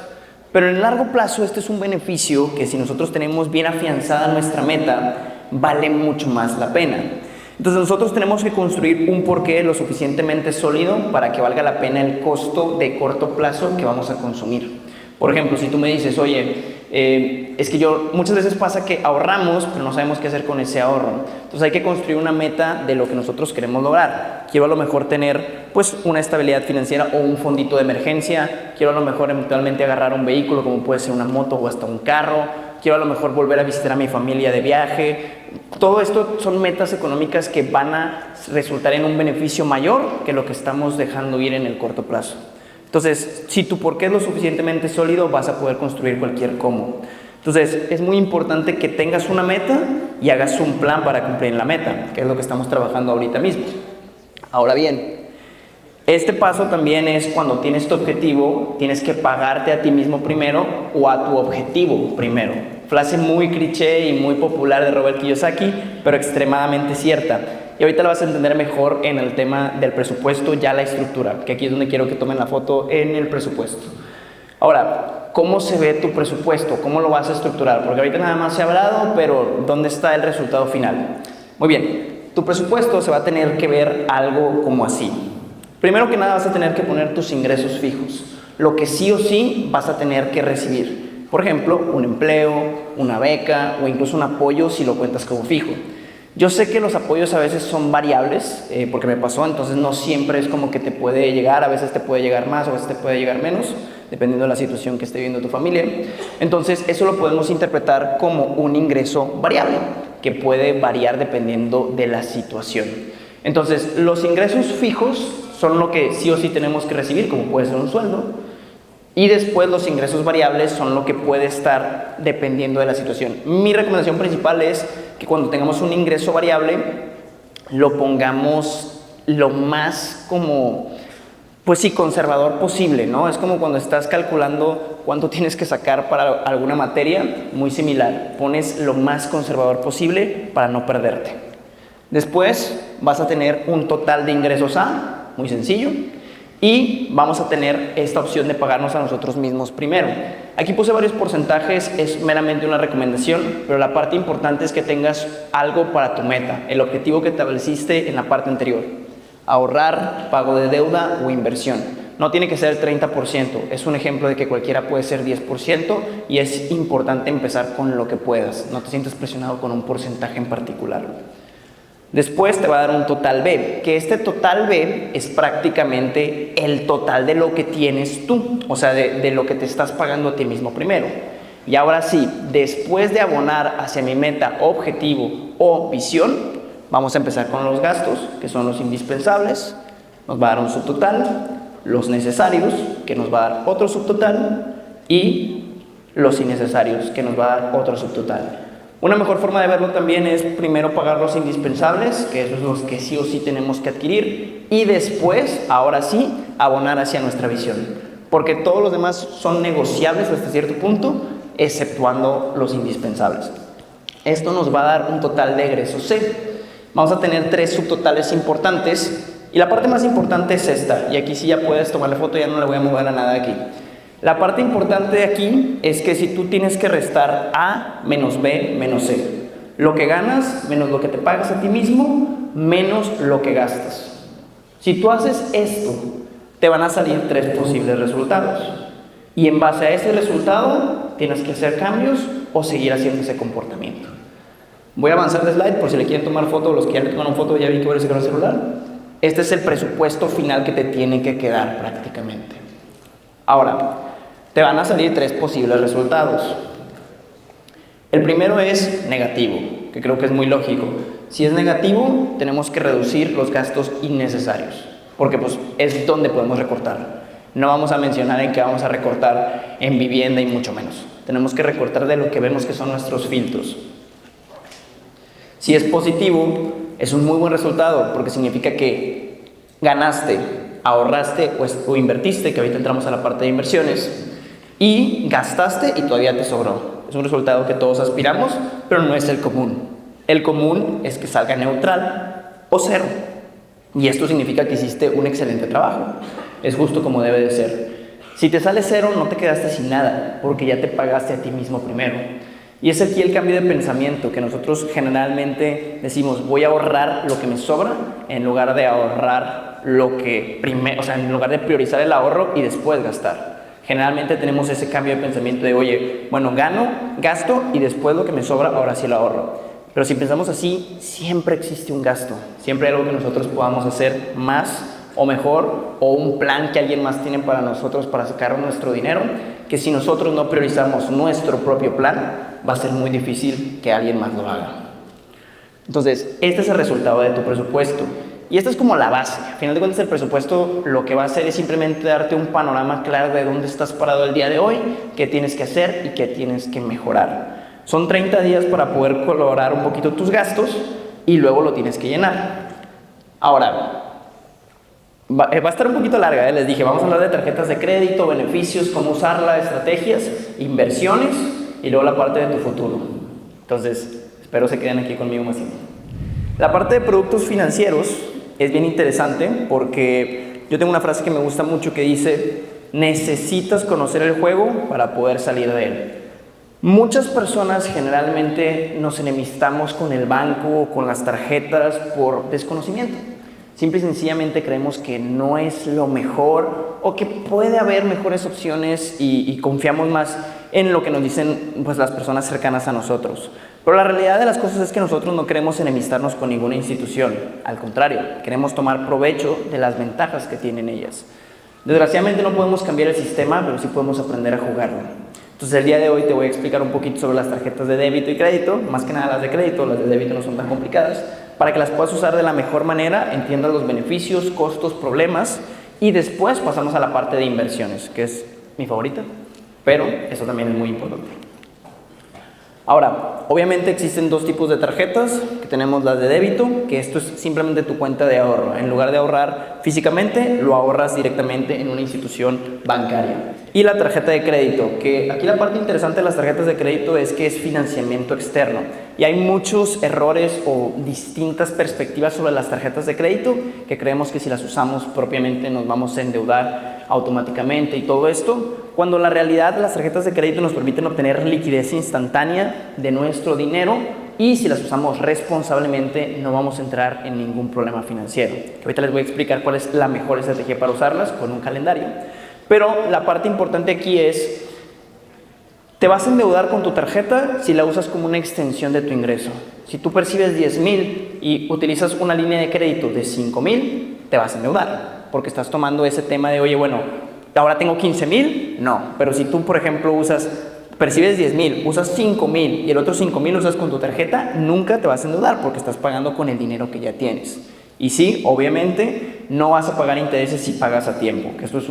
Pero en el largo plazo este es un beneficio que si nosotros tenemos bien afianzada nuestra meta, vale mucho más la pena. Entonces nosotros tenemos que construir un porqué lo suficientemente sólido para que valga la pena el costo de corto plazo que vamos a consumir. Por ejemplo, si tú me dices, oye, es que muchas veces pasa que ahorramos, pero no sabemos qué hacer con ese ahorro. Entonces hay que construir una meta de lo que nosotros queremos lograr. Quiero a lo mejor tener pues una estabilidad financiera o un fondito de emergencia. Quiero a lo mejor eventualmente agarrar un vehículo como puede ser una moto o hasta un carro. Quiero a lo mejor volver a visitar a mi familia de viaje. Todo esto son metas económicas que van a resultar en un beneficio mayor que lo que estamos dejando ir en el corto plazo. Entonces, si tu porqué es lo suficientemente sólido, vas a poder construir cualquier cómo. Entonces, es muy importante que tengas una meta y hagas un plan para cumplir la meta, que es lo que estamos trabajando ahorita mismo. Ahora bien, este paso también es cuando tienes tu objetivo, tienes que pagarte a ti mismo primero o a tu objetivo primero. Frase muy cliché y muy popular de Robert Kiyosaki, pero extremadamente cierta. Y ahorita la vas a entender mejor en el tema del presupuesto, ya la estructura, que aquí es donde quiero que tomen la foto en el presupuesto. Ahora, ¿cómo se ve tu presupuesto? ¿Cómo lo vas a estructurar? Porque ahorita nada más se ha hablado, pero ¿dónde está el resultado final? Muy bien, tu presupuesto se va a tener que ver algo como así. Primero que nada vas a tener que poner tus ingresos fijos, lo que sí o sí vas a tener que recibir. Por ejemplo, un empleo, una beca o incluso un apoyo si lo cuentas como fijo. Yo sé que los apoyos a veces son variables, porque me pasó, entonces no siempre es como que te puede llegar, a veces te puede llegar más, a veces te puede llegar menos, dependiendo de la situación que esté viviendo tu familia. Entonces eso lo podemos interpretar como un ingreso variable, que puede variar dependiendo de la situación. Entonces los ingresos fijos son lo que sí o sí tenemos que recibir, como puede ser un sueldo. Y después los ingresos variables son lo que puede estar dependiendo de la situación. Mi recomendación principal es que cuando tengamos un ingreso variable, lo pongamos lo más como, pues sí, conservador posible, ¿no? Es como cuando estás calculando cuánto tienes que sacar para alguna materia, muy similar. Pones lo más conservador posible para no perderte. Después vas a tener un total de ingresos A, muy sencillo. Y vamos a tener esta opción de pagarnos a nosotros mismos primero. Aquí puse varios porcentajes, es meramente una recomendación, pero la parte importante es que tengas algo para tu meta, el objetivo que estableciste en la parte anterior. Ahorrar, pago de deuda o inversión. No tiene que ser 30%, es un ejemplo de que cualquiera puede ser 10% y es importante empezar con lo que puedas. No te sientas presionado con un porcentaje en particular. Después te va a dar un total B, que este total B es prácticamente el total de lo que tienes tú, o sea, de lo que te estás pagando a ti mismo primero. Y ahora sí, después de abonar hacia mi meta, objetivo o visión, vamos a empezar con los gastos, que son los indispensables, nos va a dar un subtotal, los necesarios, que nos va a dar otro subtotal, y los innecesarios, que nos va a dar otro subtotal. Una mejor forma de verlo también es primero pagar los indispensables, que esos son los que sí o sí tenemos que adquirir, y después, ahora sí, abonar hacia nuestra visión. Porque todos los demás son negociables hasta cierto punto, exceptuando los indispensables. Esto nos va a dar un total de egresos C. Vamos a tener 3 subtotales importantes, y la parte más importante es esta, y aquí sí ya puedes tomarle foto, ya no le voy a mover a nada aquí. La parte importante de aquí es que si tú tienes que restar A menos B menos C, lo que ganas menos lo que te pagas a ti mismo menos lo que gastas. Si tú haces esto, te van a salir 3 posibles resultados. Y en base a ese resultado, tienes que hacer cambios o seguir haciendo ese comportamiento. Voy a avanzar de slide por si le quieren tomar foto, los que ya le tomaron foto, ya vi que voy a sacar el celular. Este es el presupuesto final que te tiene que quedar prácticamente. Ahora, te van a salir 3 posibles resultados. El primero es negativo, que creo que es muy lógico. Si es negativo, tenemos que reducir los gastos innecesarios, porque pues es donde podemos recortar. No vamos a mencionar en qué vamos a recortar en vivienda y mucho menos. Tenemos que recortar de lo que vemos que son nuestros filtros. Si es positivo, es un muy buen resultado, porque significa que ganaste, ahorraste o invertiste, que ahorita entramos a la parte de inversiones, y gastaste y todavía te sobró. Es un resultado que todos aspiramos, pero no es el común. El común es que salga neutral o cero. Y esto significa que hiciste un excelente trabajo. Es justo como debe de ser. Si te sale cero, no te quedaste sin nada, porque ya te pagaste a ti mismo primero. Y es aquí el cambio de pensamiento, que nosotros generalmente decimos, voy a ahorrar lo que me sobra, en lugar de ahorrar lo que primero, o sea, en lugar de priorizar el ahorro y después gastar. Generalmente tenemos ese cambio de pensamiento de, oye, bueno, gano, gasto y después lo que me sobra, ahora sí lo ahorro. Pero si pensamos así, siempre existe un gasto. Siempre hay algo que nosotros podamos hacer más o mejor, o un plan que alguien más tiene para nosotros para sacar nuestro dinero, que si nosotros no priorizamos nuestro propio plan, va a ser muy difícil que alguien más lo haga. Entonces, este es el resultado de tu presupuesto. Y esta es como la base. Al final de cuentas, el presupuesto lo que va a hacer es simplemente darte un panorama claro de dónde estás parado el día de hoy, qué tienes que hacer y qué tienes que mejorar. Son 30 días para poder colorar un poquito tus gastos y luego lo tienes que llenar. Ahora, va a estar un poquito larga, les dije, vamos a hablar de tarjetas de crédito, beneficios, cómo usarla, estrategias, inversiones y luego la parte de tu futuro. Entonces, espero se queden aquí conmigo más tiempo. La parte de productos financieros es bien interesante porque yo tengo una frase que me gusta mucho que dice, necesitas conocer el juego para poder salir de él. Muchas personas generalmente nos enemistamos con el banco o con las tarjetas por desconocimiento. Simple y sencillamente creemos que no es lo mejor o que puede haber mejores opciones y confiamos más en lo que nos dicen pues, las personas cercanas a nosotros. Pero la realidad de las cosas es que nosotros no queremos enemistarnos con ninguna institución. Al contrario, queremos tomar provecho de las ventajas que tienen ellas. Desgraciadamente no podemos cambiar el sistema, pero sí podemos aprender a jugarlo. Entonces el día de hoy te voy a explicar un poquito sobre las tarjetas de débito y crédito, más que nada las de crédito, las de débito no son tan complicadas, para que las puedas usar de la mejor manera, entiendas los beneficios, costos, problemas y después pasamos a la parte de inversiones, que es mi favorita, pero eso también es muy importante. Ahora, obviamente existen dos tipos de tarjetas, que tenemos las de débito, que esto es simplemente tu cuenta de ahorro. En lugar de ahorrar físicamente, lo ahorras directamente en una institución bancaria. Y la tarjeta de crédito, que aquí la parte interesante de las tarjetas de crédito es que es financiamiento externo. Y hay muchos errores o distintas perspectivas sobre las tarjetas de crédito, que creemos que si las usamos propiamente nos vamos a endeudar automáticamente y todo esto, cuando en la realidad las tarjetas de crédito nos permiten obtener liquidez instantánea de nuestro dinero y si las usamos responsablemente no vamos a entrar en ningún problema financiero. Que ahorita les voy a explicar cuál es la mejor estrategia para usarlas con un calendario. Pero la parte importante aquí es, te vas a endeudar con tu tarjeta si la usas como una extensión de tu ingreso. Si tú percibes 10,000 y utilizas una línea de crédito de 5,000, te vas a endeudar porque estás tomando ese tema de, oye, bueno, ahora tengo 15,000, no. Pero si tú, por ejemplo, percibes 10,000, usas 5,000 y el otro 5,000 usas con tu tarjeta, nunca te vas a endeudar porque estás pagando con el dinero que ya tienes. Y sí, obviamente, no vas a pagar intereses si pagas a tiempo, que esto es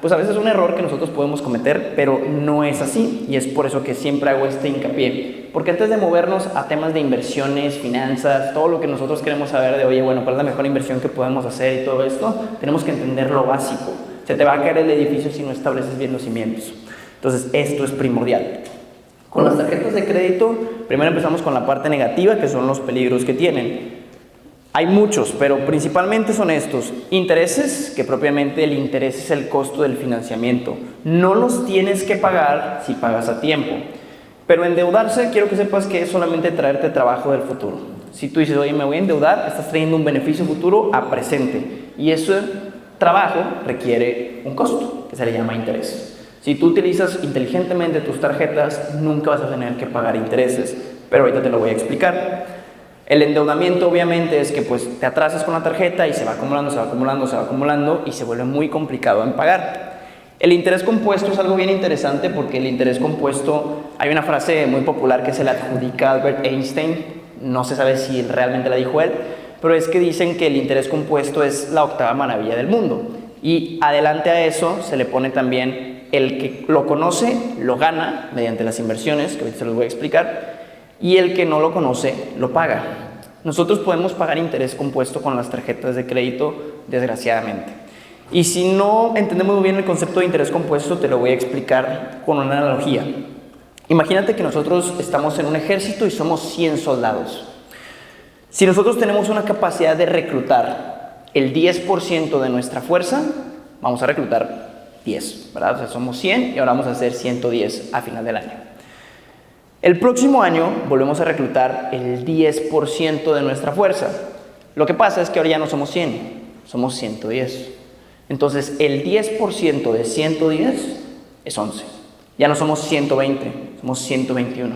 pues a veces es un error que nosotros podemos cometer, pero no es así y es por eso que siempre hago este hincapié. Porque antes de movernos a temas de inversiones, finanzas, todo lo que nosotros queremos saber de, oye, bueno, ¿cuál es la mejor inversión que podemos hacer y todo esto? Tenemos que entender lo básico. Se te va a caer el edificio si no estableces bien los cimientos. Entonces, esto es primordial. Con las tarjetas de crédito, primero empezamos con la parte negativa, que son los peligros que tienen. Hay muchos, pero principalmente son estos. Intereses, que propiamente el interés es el costo del financiamiento. No los tienes que pagar si pagas a tiempo. Pero endeudarse, quiero que sepas que es solamente traerte trabajo del futuro. Si tú dices, oye, me voy a endeudar, estás trayendo un beneficio futuro a presente. Y ese trabajo requiere un costo, que se le llama interés. Si tú utilizas inteligentemente tus tarjetas, nunca vas a tener que pagar intereses. Pero ahorita te lo voy a explicar. El endeudamiento obviamente es que pues te atrasas con la tarjeta y se va acumulando, se va acumulando, se va acumulando y se vuelve muy complicado en pagar. El interés compuesto es algo bien interesante porque el interés compuesto, hay una frase muy popular que se le adjudica a Albert Einstein, no se sabe si realmente la dijo él, pero es que dicen que el interés compuesto es la octava maravilla del mundo. Y adelante a eso se le pone también el que lo conoce, lo gana mediante las inversiones, que ahorita se los voy a explicar, y el que no lo conoce, lo paga. Nosotros podemos pagar interés compuesto con las tarjetas de crédito, desgraciadamente. Y si no entendemos muy bien el concepto de interés compuesto, te lo voy a explicar con una analogía. Imagínate que nosotros estamos en un ejército y somos 100 soldados. Si nosotros tenemos una capacidad de reclutar el 10% de nuestra fuerza, vamos a reclutar 10, ¿verdad? O sea, somos 100 y ahora vamos a hacer 110 a final del año. El próximo año volvemos a reclutar el 10% de nuestra fuerza. Lo que pasa es que ahora ya no somos 100, somos 110. Entonces, el 10% de 110 es 11. Ya no somos 120, somos 121.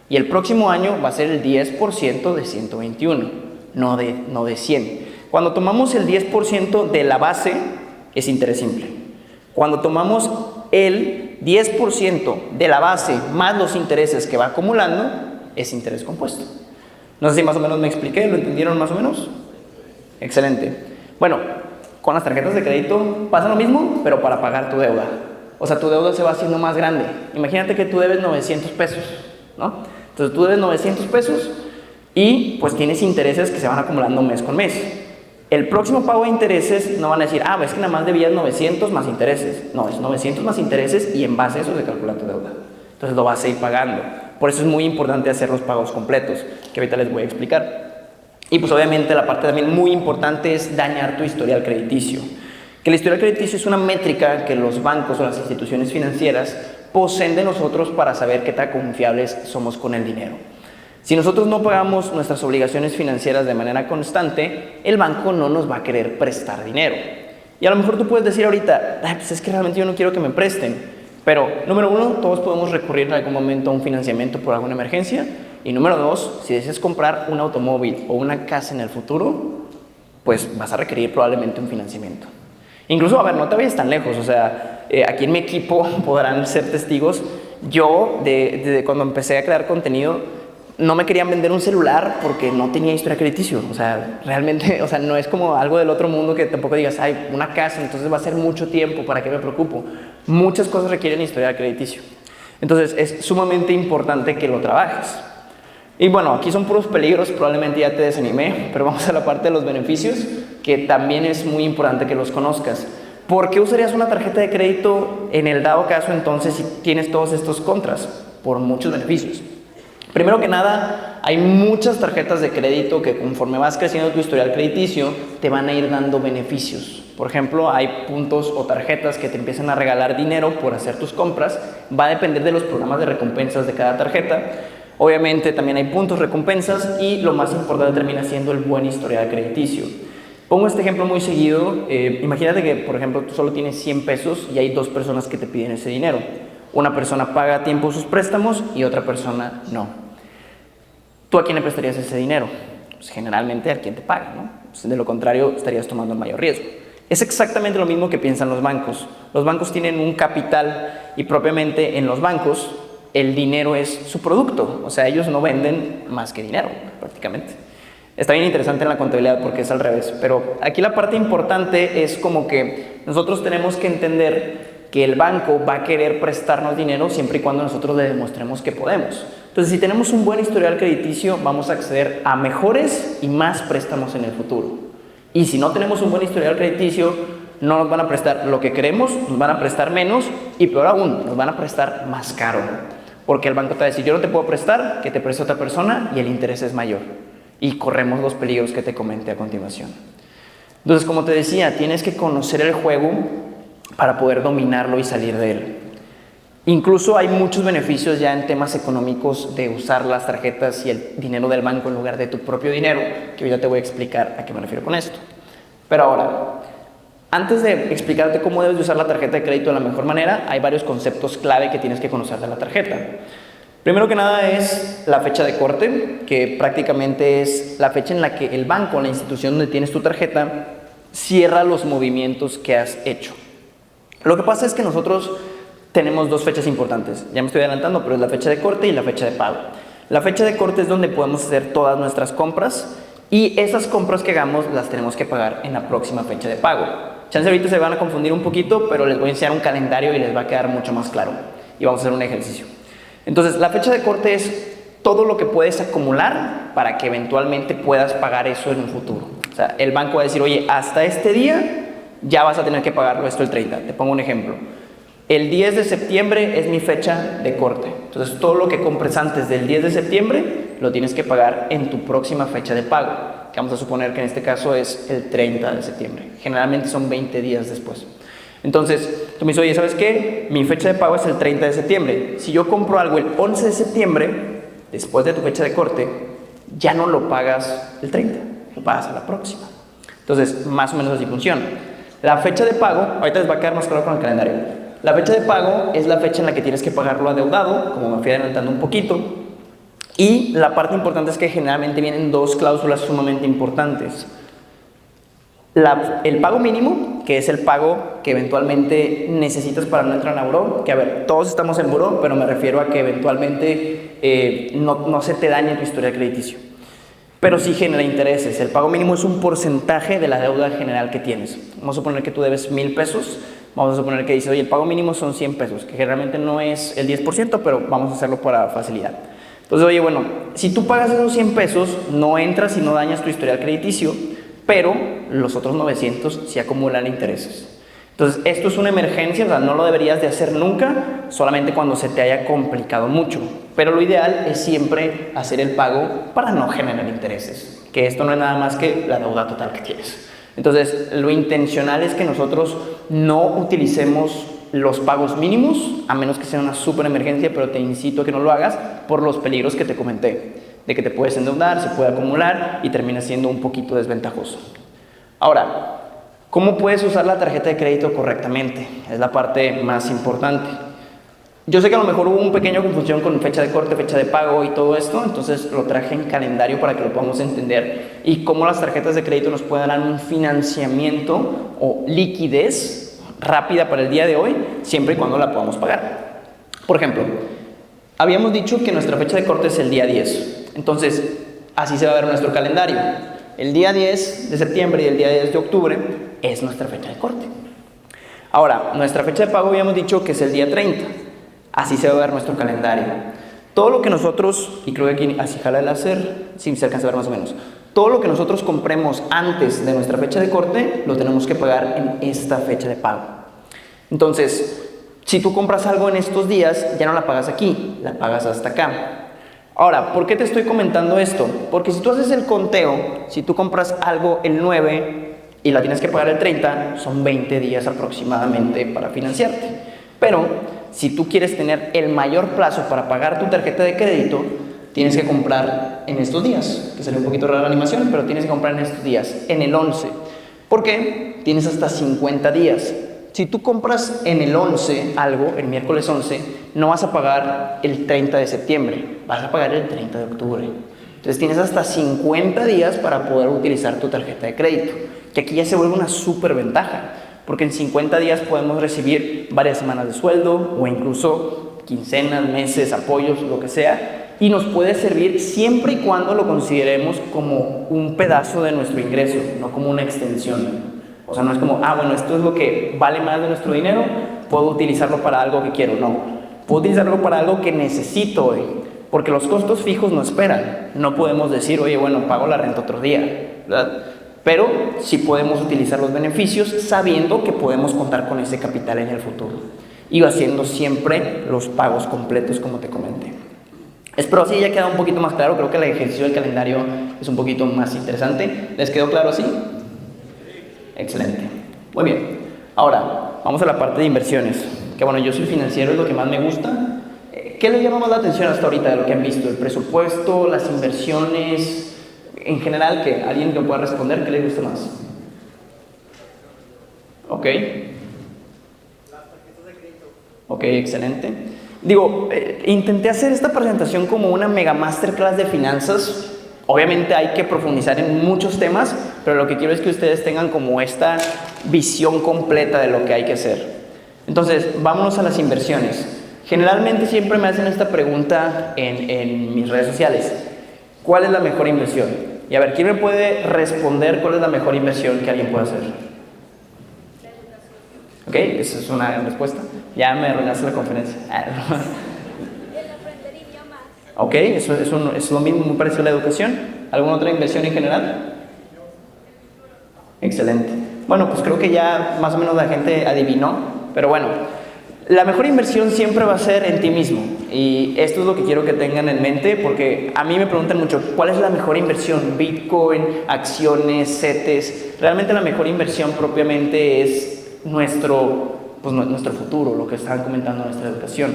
Y el próximo año va a ser el 10% de 121, no de 100. Cuando tomamos el 10% de la base, es interés simple. Cuando tomamos el 10% de la base más los intereses que va acumulando, es interés compuesto. No sé si más o menos me expliqué, ¿lo entendieron más o menos? Excelente. Bueno, con las tarjetas de crédito pasa lo mismo, pero para pagar tu deuda. O sea, tu deuda se va haciendo más grande. Imagínate que tú debes 900 pesos, ¿no? Entonces tú debes 900 pesos y pues tienes intereses que se van acumulando mes con mes. El próximo pago de intereses no van a decir, es que nada más debías 900 más intereses. No, es 900 más intereses y en base a eso se calcula tu deuda. Entonces lo vas a ir pagando. Por eso es muy importante hacer los pagos completos, que ahorita les voy a explicar. Y pues obviamente la parte también muy importante es dañar tu historial crediticio. Que el historial crediticio es una métrica que los bancos o las instituciones financieras poseen de nosotros para saber qué tan confiables somos con el dinero. Si nosotros no pagamos nuestras obligaciones financieras de manera constante, el banco no nos va a querer prestar dinero. Y a lo mejor tú puedes decir ahorita, pues es que realmente yo no quiero que me presten. Pero, número uno, todos podemos recurrir en algún momento a un financiamiento por alguna emergencia. Y número dos, si deseas comprar un automóvil o una casa en el futuro, pues vas a requerir probablemente un financiamiento. Incluso, no te vayas tan lejos, o sea, aquí en mi equipo podrán ser testigos. Yo, desde cuando empecé a crear contenido, no me querían vender un celular porque no tenía historial crediticio. O sea, realmente, no es como algo del otro mundo que tampoco digas, una casa, entonces va a ser mucho tiempo, ¿para qué me preocupo? muchas cosas requieren historial crediticio. Entonces es sumamente importante que lo trabajes. Y bueno, aquí son puros peligros, probablemente ya te desanimé, pero vamos a la parte de los beneficios, que también es muy importante que los conozcas. ¿Por qué usarías una tarjeta de crédito en el dado caso entonces si tienes todos estos contras? Por muchos beneficios. Primero que nada, hay muchas tarjetas de crédito que conforme vas creciendo tu historial crediticio, te van a ir dando beneficios. Por ejemplo, hay puntos o tarjetas que te empiezan a regalar dinero por hacer tus compras. Va a depender de los programas de recompensas de cada tarjeta. Obviamente también hay puntos, recompensas y lo más importante termina siendo el buen historial crediticio. Pongo este ejemplo muy seguido. Imagínate que, por ejemplo, tú solo tienes 100 pesos y hay dos personas que te piden ese dinero. Una persona paga a tiempo sus préstamos y otra persona no. ¿Tú a quién le prestarías ese dinero? Pues generalmente a quien te paga, ¿no? Pues de lo contrario estarías tomando el mayor riesgo. Es exactamente lo mismo que piensan los bancos. Los bancos tienen un capital y propiamente en los bancos el dinero es su producto. O sea, ellos no venden más que dinero prácticamente. Está bien interesante en la contabilidad porque es al revés, pero aquí la parte importante es como que nosotros tenemos que entender que el banco va a querer prestarnos dinero siempre y cuando nosotros le demostremos que podemos. Entonces, si tenemos un buen historial crediticio, vamos a acceder a mejores y más préstamos en el futuro. Y si no tenemos un buen historial crediticio, no nos van a prestar lo que queremos, nos van a prestar menos y peor aún, nos van a prestar más caro. Porque el banco te va a decir, yo no te puedo prestar, que te preste otra persona y el interés es mayor. Y corremos los peligros que te comenté a continuación. Entonces, como te decía, tienes que conocer el juego para poder dominarlo y salir de él. Incluso hay muchos beneficios ya en temas económicos de usar las tarjetas y el dinero del banco en lugar de tu propio dinero, que ahorita te voy a explicar a qué me refiero con esto. Pero ahora, antes de explicarte cómo debes de usar la tarjeta de crédito de la mejor manera, hay varios conceptos clave que tienes que conocer de la tarjeta. Primero que nada es la fecha de corte, que prácticamente es la fecha en la que el banco, la institución donde tienes tu tarjeta, cierra los movimientos que has hecho. Lo que pasa es que nosotros tenemos dos fechas importantes. Ya me estoy adelantando, pero es la fecha de corte y la fecha de pago. La fecha de corte es donde podemos hacer todas nuestras compras y esas compras que hagamos las tenemos que pagar en la próxima fecha de pago. Chance ahorita se van a confundir un poquito, pero les voy a enseñar un calendario y les va a quedar mucho más claro. Y vamos a hacer un ejercicio. Entonces, la fecha de corte es todo lo que puedes acumular para que eventualmente puedas pagar eso en un futuro. O sea, el banco va a decir, oye, hasta este día ya vas a tener que pagarlo esto el 30. Te pongo un ejemplo. El 10 de septiembre es mi fecha de corte. Entonces, todo lo que compres antes del 10 de septiembre lo tienes que pagar en tu próxima fecha de pago, que vamos a suponer que en este caso es el 30 de septiembre. Generalmente son 20 días después. Entonces, tú me dices, oye, ¿sabes qué? Mi fecha de pago es el 30 de septiembre. Si yo compro algo el 11 de septiembre, después de tu fecha de corte, ya no lo pagas el 30, lo pagas a la próxima. Entonces, más o menos así funciona. La fecha de pago, ahorita les va a quedar más claro con el calendario. La fecha de pago es la fecha en la que tienes que pagarlo adeudado, como me fui adelantando un poquito. Y la parte importante es que generalmente vienen dos cláusulas sumamente importantes. El pago mínimo, que es el pago que eventualmente necesitas para no entrar en la buró, que a ver, todos estamos en buró, pero me refiero a que eventualmente no se te dañe tu historial crediticio. Pero sí genera intereses. El pago mínimo es un porcentaje de la deuda general que tienes. Vamos a suponer que tú debes 1,000 pesos. Vamos a suponer que dices, oye, el pago mínimo son 100 pesos, que generalmente no es el 10%, pero vamos a hacerlo para facilidad. Entonces, oye, bueno, si tú pagas esos 100 pesos, no entras y no dañas tu historial crediticio, pero los otros 900 sí acumulan intereses. Entonces, esto es una emergencia, o sea, no lo deberías de hacer nunca, solamente cuando se te haya complicado mucho. Pero lo ideal es siempre hacer el pago para no generar intereses, que esto no es nada más que la deuda total que tienes. Entonces, lo intencional es que nosotros no utilicemos los pagos mínimos, a menos que sea una súper emergencia, pero te incito a que no lo hagas por los peligros que te comenté, de que te puedes endeudar, se puede acumular y termina siendo un poquito desventajoso. Ahora, ¿cómo puedes usar la tarjeta de crédito correctamente? Es la parte más importante. Yo sé que a lo mejor hubo un pequeño confusión con fecha de corte, fecha de pago y todo esto, entonces lo traje en calendario para que lo podamos entender y cómo las tarjetas de crédito nos pueden dar un financiamiento o liquidez rápida para el día de hoy, siempre y cuando la podamos pagar. Por ejemplo, habíamos dicho que nuestra fecha de corte es el día 10, entonces así se va a ver nuestro calendario. El día 10 de septiembre y el día 10 de octubre es nuestra fecha de corte. Ahora, nuestra fecha de pago habíamos dicho que es el día 30. Así se va a ver nuestro calendario. Todo lo que nosotros, y creo que aquí así jala el hacer, sí se alcanza a ver más o menos. Todo lo que nosotros compremos antes de nuestra fecha de corte, lo tenemos que pagar en esta fecha de pago. Entonces, si tú compras algo en estos días, ya no la pagas aquí, la pagas hasta acá. Ahora, ¿por qué te estoy comentando esto? Porque si tú haces el conteo, si tú compras algo el 9 y la tienes que pagar el 30, son 20 días aproximadamente para financiarte. Pero, si tú quieres tener el mayor plazo para pagar tu tarjeta de crédito, tienes que comprar en estos días, que sería un poquito rara la animación, pero tienes que comprar en estos días, en el 11. ¿Por qué? Tienes hasta 50 días. Si tú compras en el 11 algo, el miércoles 11, no vas a pagar el 30 de septiembre, vas a pagar el 30 de octubre. Entonces tienes hasta 50 días para poder utilizar tu tarjeta de crédito, que aquí ya se vuelve una súper ventaja, porque en 50 días podemos recibir varias semanas de sueldo o incluso quincenas, meses, apoyos, lo que sea, y nos puede servir siempre y cuando lo consideremos como un pedazo de nuestro ingreso, no como una extensión. O sea, no es como, bueno, esto es lo que vale más de nuestro dinero, puedo utilizarlo para algo que quiero. No, puedo utilizarlo para algo que necesito hoy, porque los costos fijos no esperan. No podemos decir, oye, bueno, pago la renta otro día, ¿verdad? Pero sí podemos utilizar los beneficios sabiendo que podemos contar con ese capital en el futuro. Y haciendo siempre los pagos completos, como te comenté. Espero así ya queda un poquito más claro. Creo que el ejercicio del calendario es un poquito más interesante. ¿Les quedó claro así? Excelente. Muy bien. Ahora, vamos a la parte de inversiones. Que bueno, yo soy financiero, es lo que más me gusta. ¿Qué les llama más la atención hasta ahorita de lo que han visto? ¿El presupuesto, las inversiones? En general, ¿qué? ¿Alguien que pueda responder? ¿Qué les gusta más? Ok. Ok, excelente. Digo, intenté hacer esta presentación como una mega masterclass de finanzas. Obviamente hay que profundizar en muchos temas, pero lo que quiero es que ustedes tengan como esta visión completa de lo que hay que hacer. Entonces, vámonos a las inversiones. Generalmente siempre me hacen esta pregunta en mis redes sociales. ¿Cuál es la mejor inversión? Y a ver, ¿quién me puede responder cuál es la mejor inversión que alguien puede hacer? Ok, esa es una respuesta. Ya me arruinaste la conferencia. El aprender idiomas. Ok, eso es lo mismo, muy parecido a la educación. ¿Alguna otra inversión en general? Excelente. Bueno, pues creo que ya más o menos la gente adivinó, pero bueno, la mejor inversión siempre va a ser en ti mismo. Y esto es lo que quiero que tengan en mente, porque a mí me preguntan mucho, ¿cuál es la mejor inversión? Bitcoin, acciones, CETES. Realmente la mejor inversión propiamente es nuestro futuro, lo que estaban comentando en nuestra educación.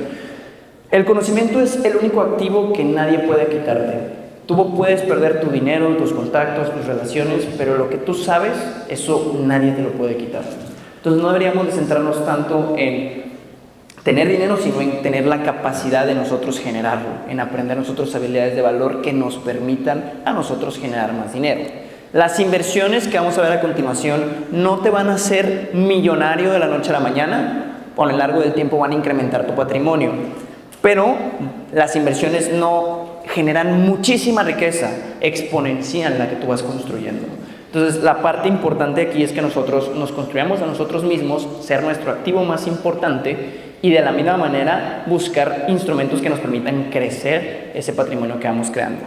El conocimiento es el único activo que nadie puede quitarte. Tú puedes perder tu dinero, tus contactos, tus relaciones, pero lo que tú sabes, eso nadie te lo puede quitar. Entonces no deberíamos de centrarnos tanto en tener dinero, sino en tener la capacidad de nosotros generarlo, en aprender nosotros habilidades de valor que nos permitan a nosotros generar más dinero. Las inversiones que vamos a ver a continuación no te van a hacer millonario de la noche a la mañana, con el largo del tiempo van a incrementar tu patrimonio, pero las inversiones no generan muchísima riqueza exponencial la que tú vas construyendo. Entonces la parte importante aquí es que nosotros nos construyamos a nosotros mismos, ser nuestro activo más importante y de la misma manera buscar instrumentos que nos permitan crecer ese patrimonio que vamos creando.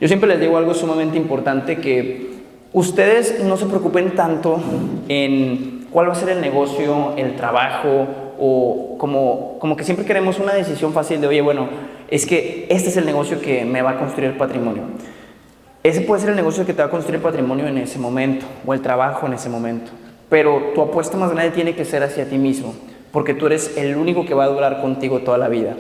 Yo siempre les digo algo sumamente importante, que ustedes no se preocupen tanto en cuál va a ser el negocio, el trabajo, o como que siempre queremos una decisión fácil de, oye, bueno, es que este es el negocio que me va a construir el patrimonio. Ese puede ser el negocio que te va a construir el patrimonio en ese momento, o el trabajo en ese momento. Pero tu apuesta más grande tiene que ser hacia ti mismo, porque tú eres el único que va a durar contigo toda la vida.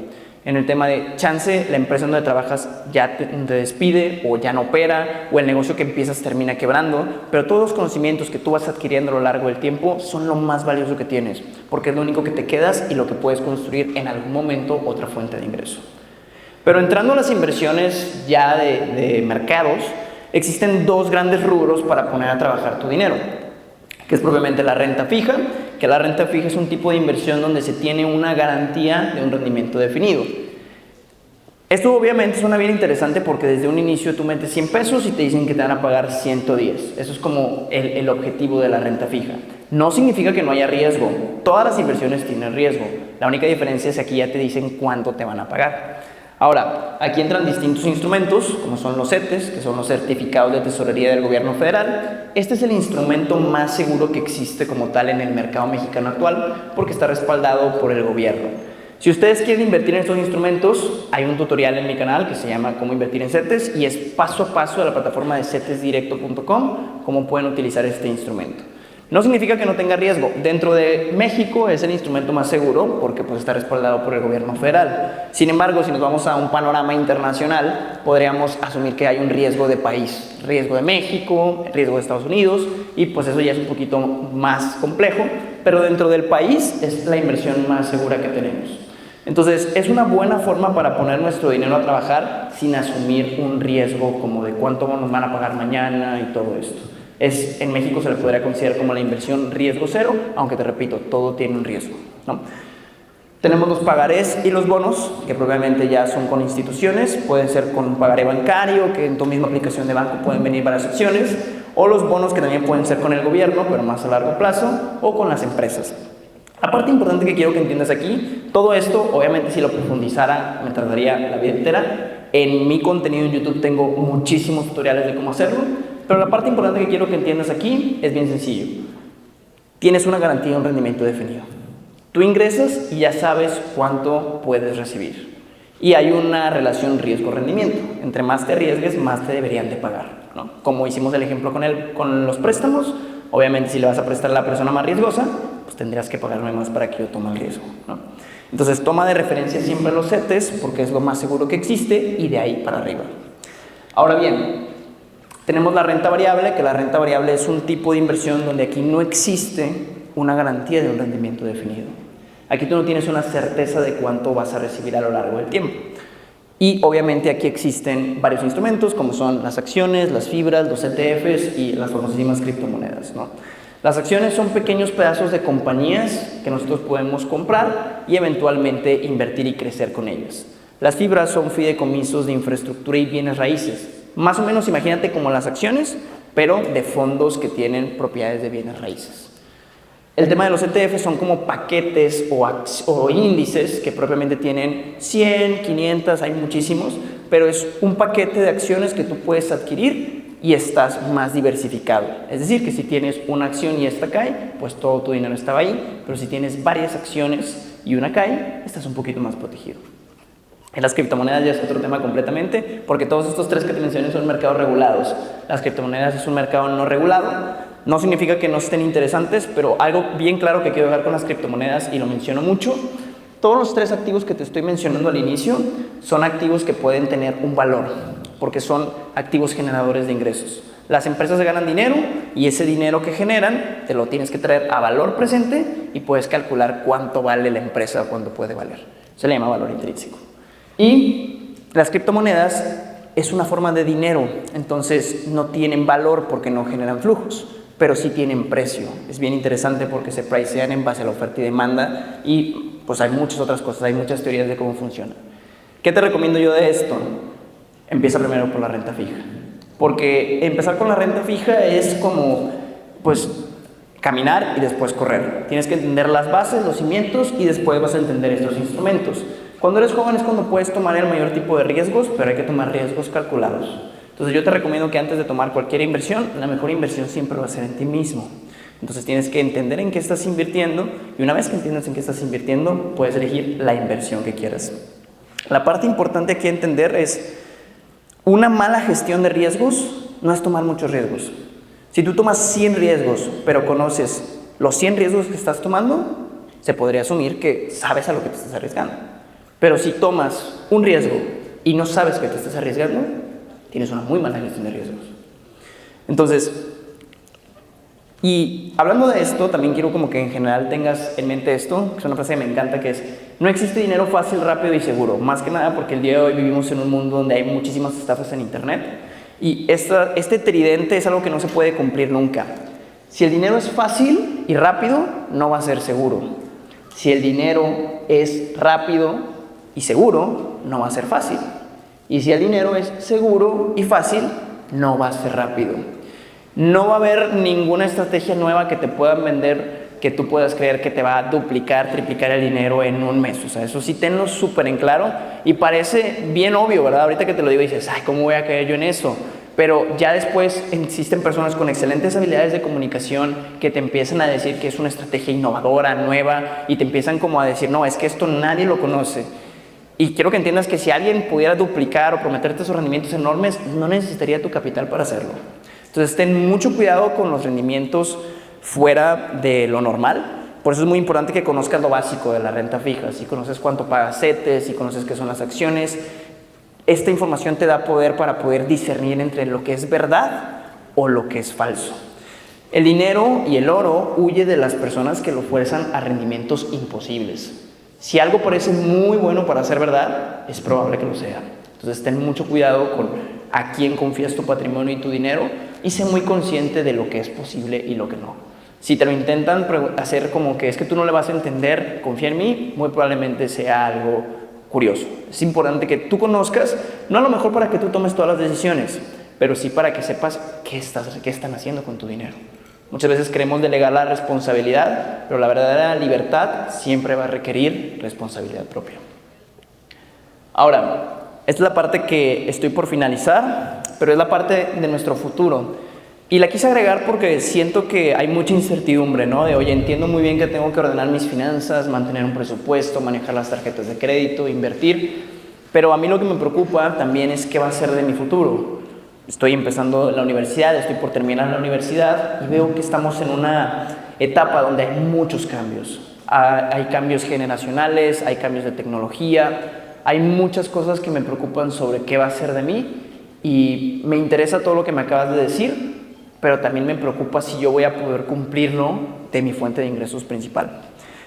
En el tema de chance, la empresa donde trabajas ya te despide o ya no opera, o el negocio que empiezas termina quebrando, pero todos los conocimientos que tú vas adquiriendo a lo largo del tiempo son lo más valioso que tienes, porque es lo único que te quedas y lo que puedes construir en algún momento otra fuente de ingreso. Pero entrando a las inversiones ya de mercados, existen dos grandes rubros para poner a trabajar tu dinero, que es propiamente la renta fija, que la renta fija es un tipo de inversión donde se tiene una garantía de un rendimiento definido. Esto obviamente suena bien interesante porque desde un inicio tú metes 100 pesos y te dicen que te van a pagar 110. Eso es como el objetivo de la renta fija. No significa que no haya riesgo. Todas las inversiones tienen riesgo. La única diferencia es que aquí ya te dicen cuánto te van a pagar. Ahora, aquí entran distintos instrumentos, como son los CETES, que son los certificados de tesorería del gobierno federal. Este es el instrumento más seguro que existe como tal en el mercado mexicano actual porque está respaldado por el gobierno. Si ustedes quieren invertir en estos instrumentos, hay un tutorial en mi canal que se llama Cómo invertir en CETES y es paso a paso de la plataforma de cetesdirecto.com cómo pueden utilizar este instrumento. No significa que no tenga riesgo. Dentro de México es el instrumento más seguro porque pues, está respaldado por el gobierno federal. Sin embargo, si nos vamos a un panorama internacional, podríamos asumir que hay un riesgo de país. Riesgo de México, riesgo de Estados Unidos y pues eso ya es un poquito más complejo, pero dentro del país es la inversión más segura que tenemos. Entonces, es una buena forma para poner nuestro dinero a trabajar sin asumir un riesgo como de cuánto nos van a pagar mañana y todo esto. En México se le podría considerar como la inversión riesgo cero, aunque te repito, todo tiene un riesgo, ¿no? Tenemos los pagarés y los bonos, que probablemente ya son con instituciones, pueden ser con un pagaré bancario, que en tu misma aplicación de banco pueden venir varias opciones, o los bonos que también pueden ser con el gobierno, pero más a largo plazo, o con las empresas. La parte importante que quiero que entiendas aquí, todo esto, obviamente si lo profundizara, me tardaría la vida entera. En mi contenido en YouTube tengo muchísimos tutoriales de cómo hacerlo, pero la parte importante que quiero que entiendas aquí es bien sencillo. Tienes una garantía de un rendimiento definido. Tú ingresas y ya sabes cuánto puedes recibir. Y hay una relación riesgo-rendimiento. Entre más te arriesgues, más te deberían de pagar, ¿no? Como hicimos el ejemplo con los préstamos, obviamente si le vas a prestar a la persona más riesgosa, pues tendrías que pagarme más para que yo tome el riesgo, ¿no? Entonces toma de referencia siempre los CETES porque es lo más seguro que existe y de ahí para arriba. Ahora bien, tenemos la renta variable, que la renta variable es un tipo de inversión donde aquí no existe una garantía de un rendimiento definido. Aquí tú no tienes una certeza de cuánto vas a recibir a lo largo del tiempo. Y obviamente aquí existen varios instrumentos como son las acciones, las fibras, los ETFs y las famosísimas criptomonedas, ¿no? Las acciones son pequeños pedazos de compañías que nosotros podemos comprar y eventualmente invertir y crecer con ellas. Las fibras son fideicomisos de infraestructura y bienes raíces. Más o menos imagínate como las acciones, pero de fondos que tienen propiedades de bienes raíces. El tema de los ETF son como paquetes o índices que propiamente tienen 100, 500, hay muchísimos, pero es un paquete de acciones que tú puedes adquirir y estás más diversificado. Es decir, que si tienes una acción y esta cae, pues todo tu dinero estaba ahí, pero si tienes varias acciones y una cae, estás un poquito más protegido. En las criptomonedas ya es otro tema completamente, porque todos estos tres que te mencioné son mercados regulados. Las criptomonedas es un mercado no regulado. No significa que no estén interesantes, pero algo bien claro que quiero dejar con las criptomonedas, y lo menciono mucho, todos los tres activos que te estoy mencionando al inicio son activos que pueden tener un valor, porque son activos generadores de ingresos. Las empresas ganan dinero y ese dinero que generan te lo tienes que traer a valor presente y puedes calcular cuánto vale la empresa o cuánto puede valer. Se le llama valor intrínseco. Y las criptomonedas es una forma de dinero, entonces no tienen valor porque no generan flujos, pero sí tienen precio. Es bien interesante porque se pricean en base a la oferta y demanda y pues hay muchas otras cosas, hay muchas teorías de cómo funciona. ¿Qué te recomiendo yo de esto? Empieza primero por la renta fija, porque empezar con la renta fija es como pues caminar y después correr. Tienes que entender las bases, los cimientos y después vas a entender estos instrumentos. Cuando eres joven es cuando puedes tomar el mayor tipo de riesgos, pero hay que tomar riesgos calculados. Entonces yo te recomiendo que antes de tomar cualquier inversión, la mejor inversión siempre va a ser en ti mismo. Entonces tienes que entender en qué estás invirtiendo y una vez que entiendas en qué estás invirtiendo, puedes elegir la inversión que quieras. La parte importante aquí a entender es una mala gestión de riesgos no es tomar muchos riesgos. Si tú tomas 100 riesgos, pero conoces los 100 riesgos que estás tomando, se podría asumir que sabes a lo que te estás arriesgando. Pero si tomas un riesgo y no sabes que te estás arriesgando, tienes una muy mala gestión de riesgos. Entonces, y hablando de esto, también quiero como que en general tengas en mente esto, que es una frase que me encanta, que es: no existe dinero fácil, rápido y seguro. Más que nada porque el día de hoy vivimos en un mundo donde hay muchísimas estafas en internet y este tridente es algo que no se puede cumplir nunca. Si el dinero es fácil y rápido, no va a ser seguro. Si el dinero es rápido y seguro, no va a ser fácil. Y si el dinero es seguro y fácil, no va a ser rápido. No va a haber ninguna estrategia nueva que te puedan vender que tú puedas creer que te va a duplicar, triplicar el dinero en un mes. O sea, eso sí tenlo súper en claro y parece bien obvio, ¿verdad? Ahorita que te lo digo dices, ay, ¿cómo voy a caer yo en eso? Pero ya después existen personas con excelentes habilidades de comunicación que te empiezan a decir que es una estrategia innovadora, nueva, y te empiezan como a decir, no, es que esto nadie lo conoce. Y quiero que entiendas que si alguien pudiera duplicar o prometerte esos rendimientos enormes, no necesitaría tu capital para hacerlo. Entonces, ten mucho cuidado con los rendimientos fuera de lo normal. Por eso es muy importante que conozcas lo básico de la renta fija. Si conoces cuánto pagas CETES, si conoces qué son las acciones, esta información te da poder para poder discernir entre lo que es verdad o lo que es falso. El dinero y el oro huye de las personas que lo fuerzan a rendimientos imposibles. Si algo parece muy bueno para ser verdad, es probable que lo sea. Entonces ten mucho cuidado con a quién confías tu patrimonio y tu dinero y sé muy consciente de lo que es posible y lo que no. Si te lo intentan hacer como que es que tú no le vas a entender, confía en mí, muy probablemente sea algo curioso. Es importante que tú conozcas, no a lo mejor para que tú tomes todas las decisiones, pero sí para que sepas qué están haciendo con tu dinero. Muchas veces queremos delegar la responsabilidad, pero la verdadera libertad siempre va a requerir responsabilidad propia. Ahora, esta es la parte que estoy por finalizar, pero es la parte de nuestro futuro. Y la quise agregar porque siento que hay mucha incertidumbre, ¿no? De, oye, entiendo muy bien que tengo que ordenar mis finanzas, mantener un presupuesto, manejar las tarjetas de crédito, invertir, pero a mí lo que me preocupa también es qué va a ser de mi futuro. Estoy empezando la universidad, estoy por terminar la universidad y veo que estamos en una etapa donde hay muchos cambios. Hay cambios generacionales, hay cambios de tecnología, hay muchas cosas que me preocupan sobre qué va a ser de mí y me interesa todo lo que me acabas de decir, pero también me preocupa si yo voy a poder cumplirlo de mi fuente de ingresos principal.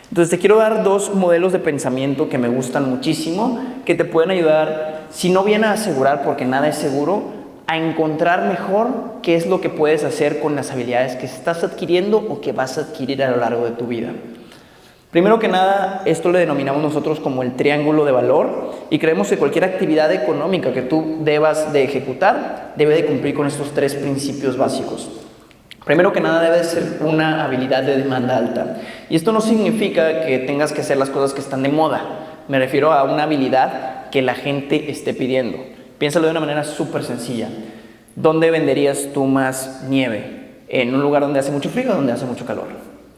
Entonces te quiero dar dos modelos de pensamiento que me gustan muchísimo, que te pueden ayudar, si no bien a asegurar, porque nada es seguro, a encontrar mejor qué es lo que puedes hacer con las habilidades que estás adquiriendo o que vas a adquirir a lo largo de tu vida. Primero que nada, esto le denominamos nosotros como el triángulo de valor y creemos que cualquier actividad económica que tú debas de ejecutar debe de cumplir con estos tres principios básicos. Primero que nada debe de ser una habilidad de demanda alta y esto no significa que tengas que hacer las cosas que están de moda, me refiero a una habilidad que la gente esté pidiendo. Piénsalo de una manera súper sencilla. ¿Dónde venderías tú más nieve? ¿En un lugar donde hace mucho frío o donde hace mucho calor?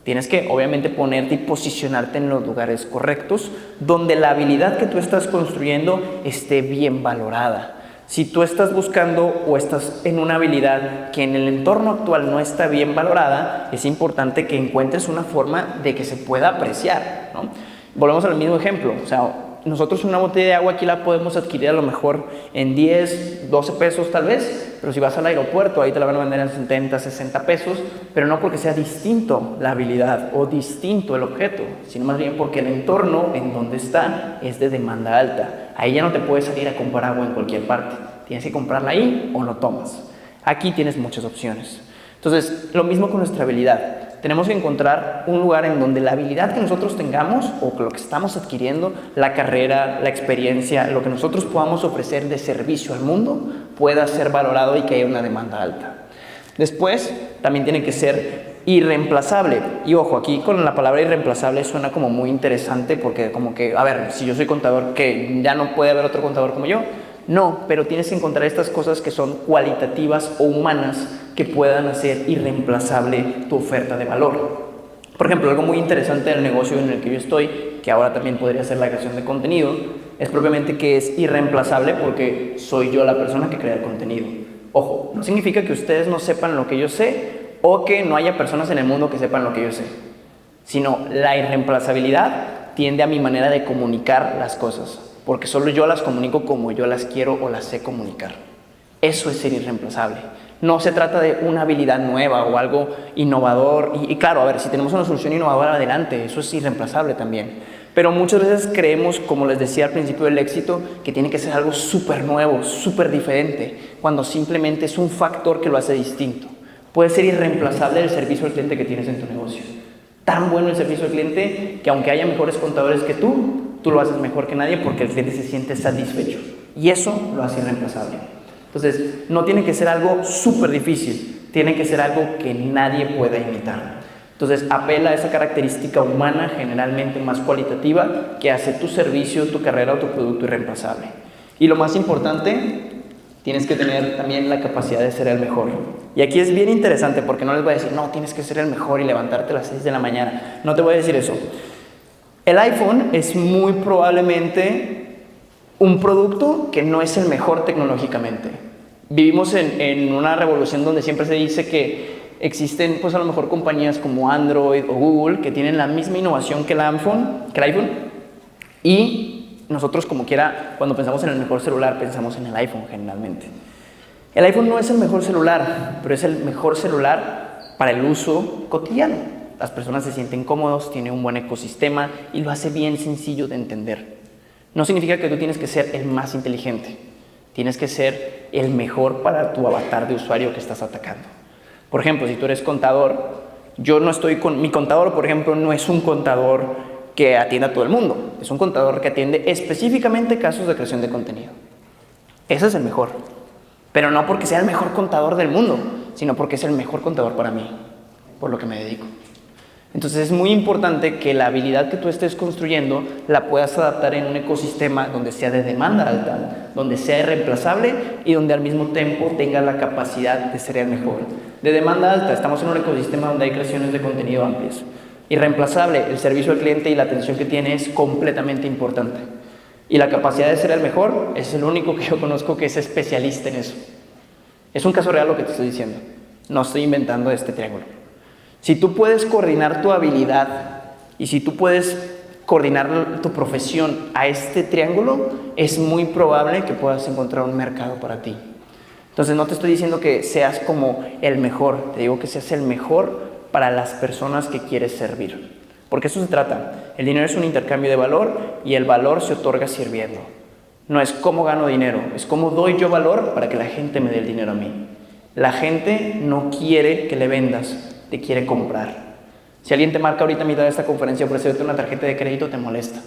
Tienes que obviamente ponerte y posicionarte en los lugares correctos donde la habilidad que tú estás construyendo esté bien valorada. Si tú estás buscando o estás en una habilidad que en el entorno actual no está bien valorada, es importante que encuentres una forma de que se pueda apreciar, ¿no? Volvemos al mismo ejemplo, o sea, nosotros una botella de agua aquí la podemos adquirir a lo mejor en 10, 12 pesos tal vez, pero si vas al aeropuerto ahí te la van a vender en 70, 60 pesos, pero no porque sea distinto la habilidad o distinto el objeto, sino más bien porque el entorno en donde está es de demanda alta. Ahí ya no te puedes salir a comprar agua en cualquier parte, tienes que comprarla ahí o lo tomas. Aquí tienes muchas opciones. Entonces, lo mismo con nuestra habilidad. Tenemos que encontrar un lugar en donde la habilidad que nosotros tengamos o lo que estamos adquiriendo, la carrera, la experiencia, lo que nosotros podamos ofrecer de servicio al mundo pueda ser valorado y que haya una demanda alta. Después, también tiene que ser irreemplazable. Y ojo, aquí con la palabra irreemplazable suena como muy interesante porque como que, a ver, si yo soy contador, ¿que ya no puede haber otro contador como yo? No, pero tienes que encontrar estas cosas que son cualitativas o humanas que puedan hacer irreemplazable tu oferta de valor. Por ejemplo, algo muy interesante del negocio en el que yo estoy, que ahora también podría ser la creación de contenido, es propiamente que es irreemplazable porque soy yo la persona que crea el contenido. Ojo, no significa que ustedes no sepan lo que yo sé o que no haya personas en el mundo que sepan lo que yo sé, sino la irreemplazabilidad tiende a mi manera de comunicar las cosas, porque solo yo las comunico como yo las quiero o las sé comunicar. Eso es ser irreemplazable. No se trata de una habilidad nueva o algo innovador. Y claro, a ver, si tenemos una solución innovadora, adelante, eso es irreemplazable también. Pero muchas veces creemos, como les decía al principio del éxito, que tiene que ser algo súper nuevo, súper diferente, cuando simplemente es un factor que lo hace distinto. Puede ser irreemplazable el servicio al cliente que tienes en tu negocio. Tan bueno el servicio al cliente que aunque haya mejores contadores que tú lo haces mejor que nadie porque el cliente se siente satisfecho. Y eso lo hace irreemplazable. Entonces, no tiene que ser algo súper difícil, tiene que ser algo que nadie pueda imitar. Entonces, apela a esa característica humana, generalmente más cualitativa, que hace tu servicio, tu carrera o tu producto irreemplazable. Y lo más importante, tienes que tener también la capacidad de ser el mejor. Y aquí es bien interesante porque no les voy a decir, no, tienes que ser el mejor y levantarte a las 6 de la mañana. No te voy a decir eso. El iPhone es muy probablemente un producto que no es el mejor tecnológicamente. Vivimos en una revolución donde siempre se dice que existen, pues a lo mejor compañías como Android o Google que tienen la misma innovación que el iPhone, y nosotros como quiera, cuando pensamos en el mejor celular, pensamos en el iPhone generalmente. El iPhone no es el mejor celular, pero es el mejor celular para el uso cotidiano. Las personas se sienten cómodos, tiene un buen ecosistema y lo hace bien sencillo de entender. No significa que tú tienes que ser el más inteligente, tienes que ser el mejor para tu avatar de usuario que estás atacando. Por ejemplo, si tú eres contador, mi contador, por ejemplo, no es un contador que atienda a todo el mundo, es un contador que atiende específicamente casos de creación de contenido. Ese es el mejor, pero no porque sea el mejor contador del mundo, sino porque es el mejor contador para mí, por lo que me dedico. Entonces es muy importante que la habilidad que tú estés construyendo la puedas adaptar en un ecosistema donde sea de demanda alta, donde sea irreemplazable y donde al mismo tiempo tenga la capacidad de ser el mejor. De demanda alta, estamos en un ecosistema donde hay creaciones de contenido amplias. Irreemplazable, el servicio al cliente y la atención que tiene es completamente importante. Y la capacidad de ser el mejor es el único que yo conozco que es especialista en eso. Es un caso real lo que te estoy diciendo. No estoy inventando este triángulo. Si tú puedes coordinar tu habilidad y si tú puedes coordinar tu profesión a este triángulo, es muy probable que puedas encontrar un mercado para ti. Entonces no te estoy diciendo que seas como el mejor, te digo que seas el mejor para las personas que quieres servir. Porque eso se trata. El dinero es un intercambio de valor y el valor se otorga sirviendo. No es cómo gano dinero, es cómo doy yo valor para que la gente me dé el dinero a mí. La gente no quiere que le vendas, te quiere comprar. Si alguien te marca ahorita a mitad de esta conferencia ofrecerte una tarjeta de crédito, te molesta.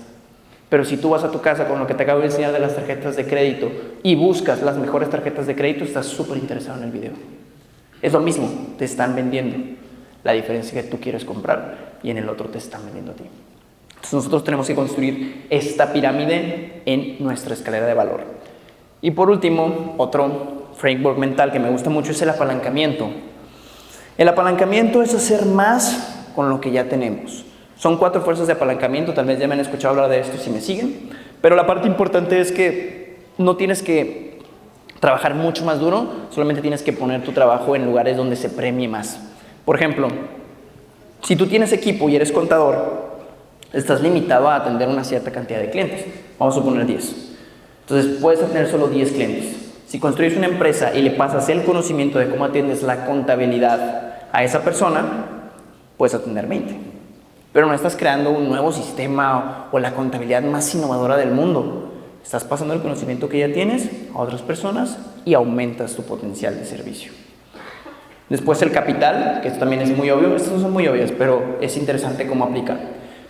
Pero si tú vas a tu casa con lo que te acabo de enseñar de las tarjetas de crédito y buscas las mejores tarjetas de crédito, estás súper interesado en el video. Es lo mismo, te están vendiendo. La diferencia es que tú quieres comprar y en el otro te están vendiendo a ti. Entonces nosotros tenemos que construir esta pirámide en nuestra escalera de valor. Y por último, otro framework mental que me gusta mucho es el apalancamiento. El apalancamiento es hacer más con lo que ya tenemos. Son 4 fuerzas de apalancamiento, tal vez ya me han escuchado hablar de esto si me siguen, pero la parte importante es que no tienes que trabajar mucho más duro, solamente tienes que poner tu trabajo en lugares donde se premie más. Por ejemplo, si tú tienes equipo y eres contador, estás limitado a atender una cierta cantidad de clientes. Vamos a suponer 10. Entonces puedes atender solo 10 clientes. Si construyes una empresa y le pasas el conocimiento de cómo atiendes la contabilidad a esa persona, puedes atender 20. Pero no estás creando un nuevo sistema o la contabilidad más innovadora del mundo. Estás pasando el conocimiento que ya tienes a otras personas y aumentas tu potencial de servicio. Después el capital, que esto también es muy obvio. Estas no son muy obvias, pero es interesante cómo aplicar.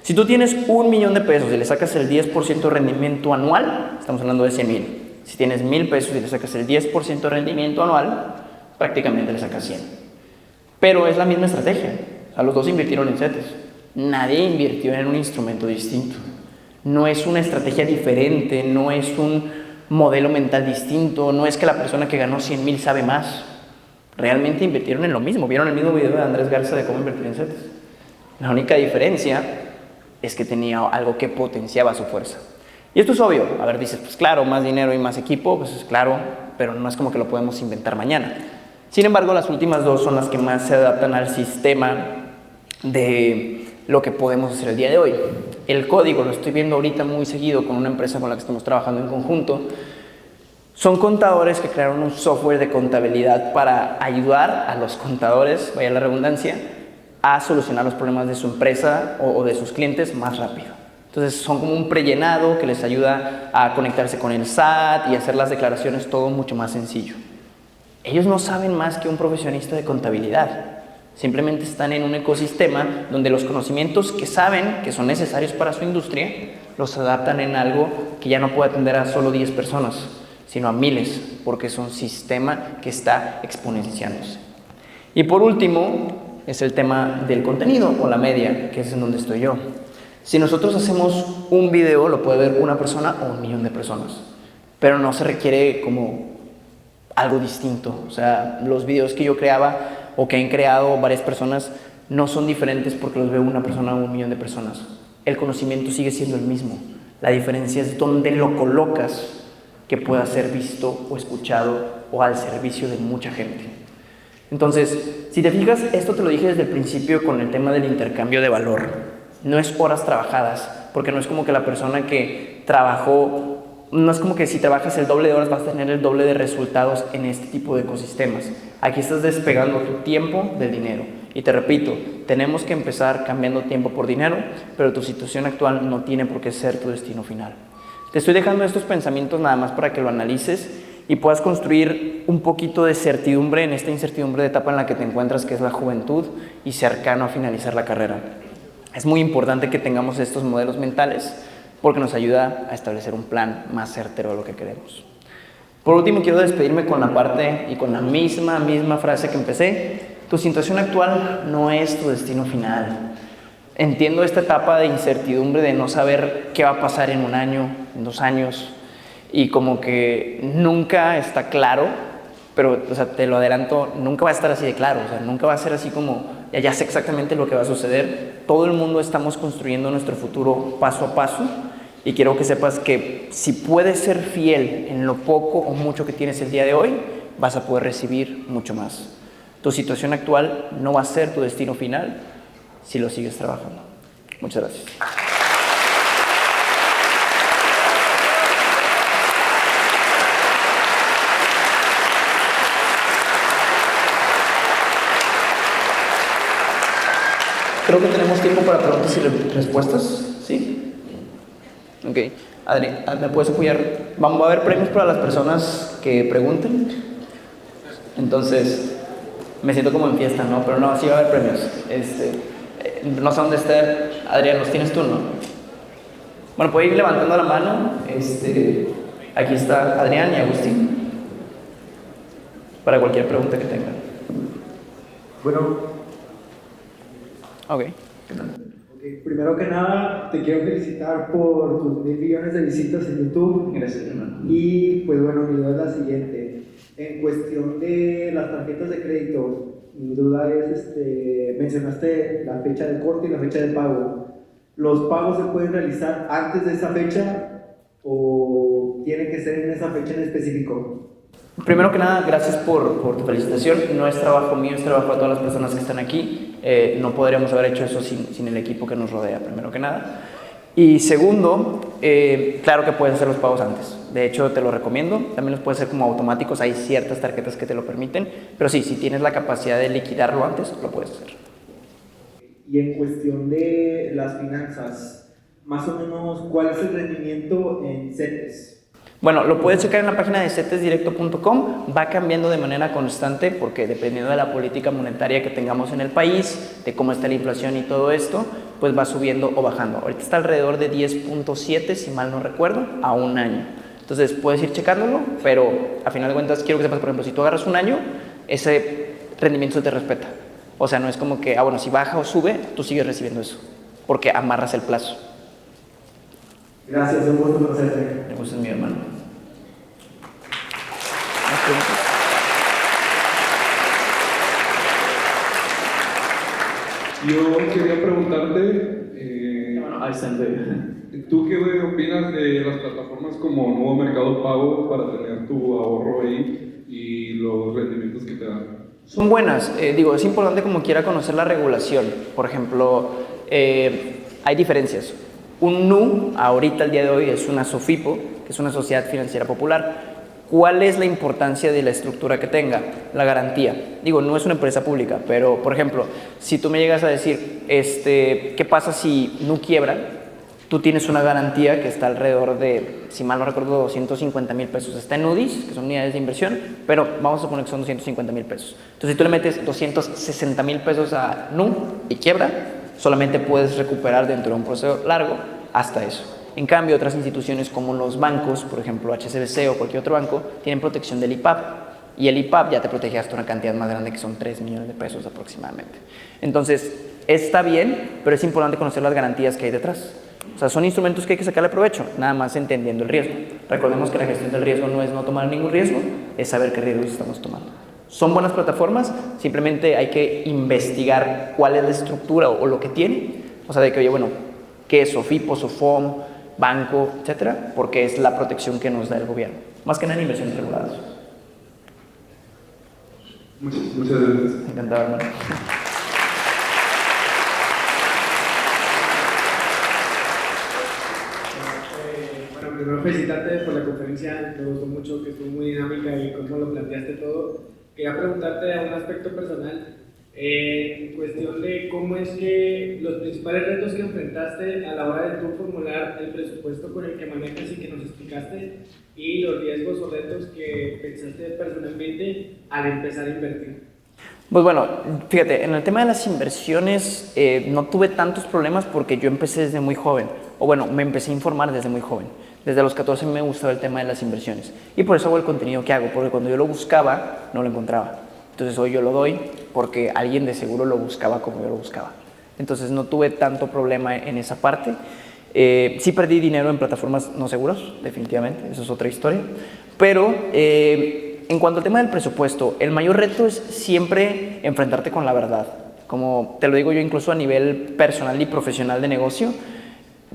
Si tú tienes $1,000,000 de pesos y le sacas el 10% de rendimiento anual, estamos hablando de 100,000. Si tienes 1,000 pesos y le sacas el 10% de rendimiento anual, prácticamente le sacas 100. Pero es la misma estrategia. O sea, los dos invirtieron en CETES. Nadie invirtió en un instrumento distinto. No es una estrategia diferente, no es un modelo mental distinto, no es que la persona que ganó 100,000 sabe más. Realmente invirtieron en lo mismo. Vieron el mismo video de Andrés Garza de cómo invertir en CETES. La única diferencia es que tenía algo que potenciaba su fuerza. Y esto es obvio. A ver, dices, pues claro, más dinero y más equipo, pues es claro, pero no es como que lo podemos inventar mañana. Sin embargo, las últimas dos son las que más se adaptan al sistema de lo que podemos hacer el día de hoy. El código, lo estoy viendo ahorita muy seguido con una empresa con la que estamos trabajando en conjunto. Son contadores que crearon un software de contabilidad para ayudar a los contadores, vaya la redundancia, a solucionar los problemas de su empresa o de sus clientes más rápido. Entonces son como un prellenado que les ayuda a conectarse con el SAT y hacer las declaraciones todo mucho más sencillo. Ellos no saben más que un profesionista de contabilidad. Simplemente están en un ecosistema donde los conocimientos que saben que son necesarios para su industria los adaptan en algo que ya no puede atender a solo 10 personas, sino a miles, porque es un sistema que está exponenciándose. Y por último, es el tema del contenido o la media, que es en donde estoy yo. Si nosotros hacemos un video, lo puede ver una persona o 1,000,000 de personas, pero no se requiere como algo distinto. O sea, los videos que yo creaba o que han creado varias personas no son diferentes porque los ve una persona o 1,000,000 de personas. El conocimiento sigue siendo el mismo. La diferencia es dónde lo colocas que pueda ser visto o escuchado o al servicio de mucha gente. Entonces, si te fijas, esto te lo dije desde el principio con el tema del intercambio de valor. No es horas trabajadas, porque no es como que la persona que trabajó, no es como que si trabajas el doble de horas vas a tener el doble de resultados en este tipo de ecosistemas. Aquí estás despegando tu tiempo del dinero. Y te repito, tenemos que empezar cambiando tiempo por dinero, pero tu situación actual no tiene por qué ser tu destino final. Te estoy dejando estos pensamientos nada más para que lo analices y puedas construir un poquito de certidumbre en esta incertidumbre de etapa en la que te encuentras, que es la juventud y cercano a finalizar la carrera. Es muy importante que tengamos estos modelos mentales porque nos ayuda a establecer un plan más certero de lo que queremos. Por último, quiero despedirme con la parte y con la misma frase que empecé. Tu situación actual no es tu destino final. Entiendo esta etapa de incertidumbre, de no saber qué va a pasar en 1 año, en 2 años, y como que nunca está claro, pero o sea, te lo adelanto, nunca va a estar así de claro, o sea, nunca va a ser así como, ya sé exactamente lo que va a suceder. Todo el mundo estamos construyendo nuestro futuro paso a paso, y quiero que sepas que si puedes ser fiel en lo poco o mucho que tienes el día de hoy, vas a poder recibir mucho más. Tu situación actual no va a ser tu destino final si lo sigues trabajando. Muchas gracias. Creo que tenemos tiempo para preguntas y respuestas. ¿Sí? Ok. Adri, ¿me puedes apoyar? Va a haber premios para las personas que pregunten. Entonces, me siento como en fiesta, ¿no? Pero no, sí va a haber premios. No sé dónde está. Adrián, ¿los tienes tú, no? Bueno, puede ir levantando la mano. Aquí está Adrián y Agustín. Para cualquier pregunta que tengan. Bueno. Ok. Primero que nada, te quiero felicitar por tus 1,000 millones de visitas en YouTube. Gracias, hermano. Y pues bueno, mi duda es la siguiente. En cuestión de las tarjetas de crédito, mi duda es, mencionaste la fecha de corte y la fecha de pago. ¿Los pagos se pueden realizar antes de esa fecha o tiene que ser en esa fecha en específico? Primero que nada, gracias por tu felicitación. No es trabajo mío, es trabajo de todas las personas que están aquí. No podríamos haber hecho eso sin el equipo que nos rodea, primero que nada. Y segundo, claro que puedes hacer los pagos antes. De hecho, te lo recomiendo. También los puedes hacer como automáticos. Hay ciertas tarjetas que te lo permiten. Pero sí, si tienes la capacidad de liquidarlo antes, lo puedes hacer. Y en cuestión de las finanzas, más o menos, ¿cuál es el rendimiento en CETES? Bueno, lo puedes checar en la página de cetesdirecto.com. Va cambiando de manera constante porque dependiendo de la política monetaria que tengamos en el país, de cómo está la inflación y todo esto, pues va subiendo o bajando. Ahorita está alrededor de 10.7, si mal no recuerdo, a 1 año. Entonces puedes ir checándolo, pero a final de cuentas quiero que sepas, por ejemplo, si tú agarras 1 año, ese rendimiento se te respeta. O sea, no es como que, bueno, si baja o sube, tú sigues recibiendo eso, porque amarras el plazo. Gracias, un gusto conocerte. Me gusta mi hermano. ¿Más preguntas? Yo quería preguntarte, ¿tú qué opinas de las plataformas como Nuevo Mercado Pago para tener tu ahorro ahí y los rendimientos que te dan? Son buenas. Es importante como quiera conocer la regulación. Por ejemplo, hay diferencias. Un NU, ahorita el día de hoy, es una SOFIPO, que es una Sociedad Financiera Popular. ¿Cuál es la importancia de la estructura que tenga? La garantía. No es una empresa pública, pero, por ejemplo, si tú me llegas a decir, ¿qué pasa si NU quiebra? Tú tienes una garantía que está alrededor de, si mal no recuerdo, 250,000 pesos. Está en UDIs, que son unidades de inversión, pero vamos a suponer que son 250,000 pesos. Entonces, si tú le metes 260,000 pesos a NU y quiebra, solamente puedes recuperar dentro de un proceso largo hasta eso. En cambio, otras instituciones como los bancos, por ejemplo HSBC o cualquier otro banco, tienen protección del IPAP. Y el IPAP ya te protege hasta una cantidad más grande que son 3 millones de pesos aproximadamente. Entonces, está bien, pero es importante conocer las garantías que hay detrás. O sea, son instrumentos que hay que sacarle provecho, nada más entendiendo el riesgo. Recordemos que la gestión del riesgo no es no tomar ningún riesgo, es saber qué riesgos estamos tomando. Son buenas plataformas, simplemente hay que investigar cuál es la estructura o lo que tiene. O sea, de que, oye, bueno, ¿qué es SOFIPO, SOFOM, banco, etcétera? Porque es la protección que nos da el gobierno. Más que nada en inversiones reguladas. Muchas gracias. Encantado, hermano. Bueno, primero felicitarte por la conferencia, me gustó mucho, que estuvo muy dinámica y cómo lo planteaste todo. Quería preguntarte a un aspecto personal, en cuestión de cómo es que los principales retos que enfrentaste a la hora de tú formular el presupuesto con el que manejas y que nos explicaste, y los riesgos o retos que pensaste personalmente al empezar a invertir. Pues bueno, fíjate, en el tema de las inversiones no tuve tantos problemas porque yo empecé desde muy joven, o bueno, me empecé a informar desde muy joven. Desde los 14 me gustaba el tema de las inversiones y por eso hago el contenido que hago, porque cuando yo lo buscaba, no lo encontraba. Entonces hoy yo lo doy porque alguien de seguro lo buscaba como yo lo buscaba. Entonces no tuve tanto problema en esa parte. Sí perdí dinero en plataformas no seguras, definitivamente, eso es otra historia. Pero en cuanto al tema del presupuesto, el mayor reto es siempre enfrentarte con la verdad. Como te lo digo yo incluso a nivel personal y profesional de negocio,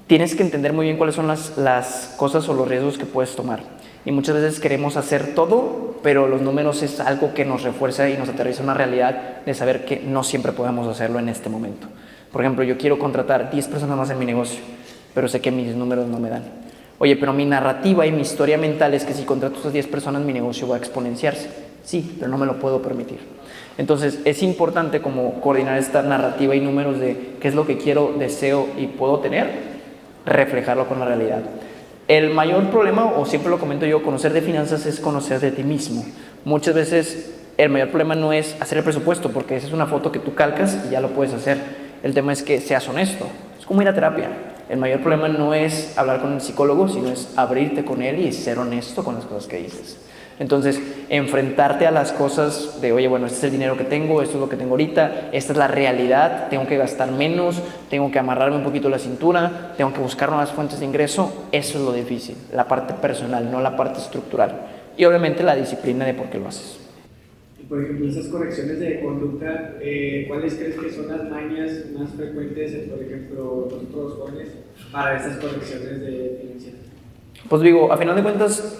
tienes que entender muy bien cuáles son las cosas o los riesgos que puedes tomar. Y muchas veces queremos hacer todo, pero los números es algo que nos refuerza y nos aterriza una realidad de saber que no siempre podemos hacerlo en este momento. Por ejemplo, yo quiero contratar 10 personas más en mi negocio, pero sé que mis números no me dan. Oye, pero mi narrativa y mi historia mental es que si contrato a esas 10 personas, mi negocio va a exponenciarse. Sí, pero no me lo puedo permitir. Entonces, es importante como coordinar esta narrativa y números de qué es lo que quiero, deseo y puedo tener, reflejarlo con la realidad. El mayor problema, o siempre lo comento yo, conocer de finanzas es conocer de ti mismo. Muchas veces el mayor problema no es hacer el presupuesto, porque esa es una foto que tú calcas y ya lo puedes hacer. El tema es que seas honesto. Es como ir a terapia. El mayor problema no es hablar con el psicólogo, sino es abrirte con él y ser honesto con las cosas que dices. Entonces, enfrentarte a las cosas de, oye, bueno, este es el dinero que tengo, esto es lo que tengo ahorita, esta es la realidad, tengo que gastar menos, tengo que amarrarme un poquito la cintura, tengo que buscar nuevas fuentes de ingreso, eso es lo difícil, la parte personal, no la parte estructural. Y obviamente la disciplina de por qué lo haces. Y por ejemplo, esas correcciones de conducta, ¿cuáles crees que son las mañas más frecuentes, por ejemplo, nosotros los jóvenes, para esas correcciones de financieras? Pues digo, a final de cuentas,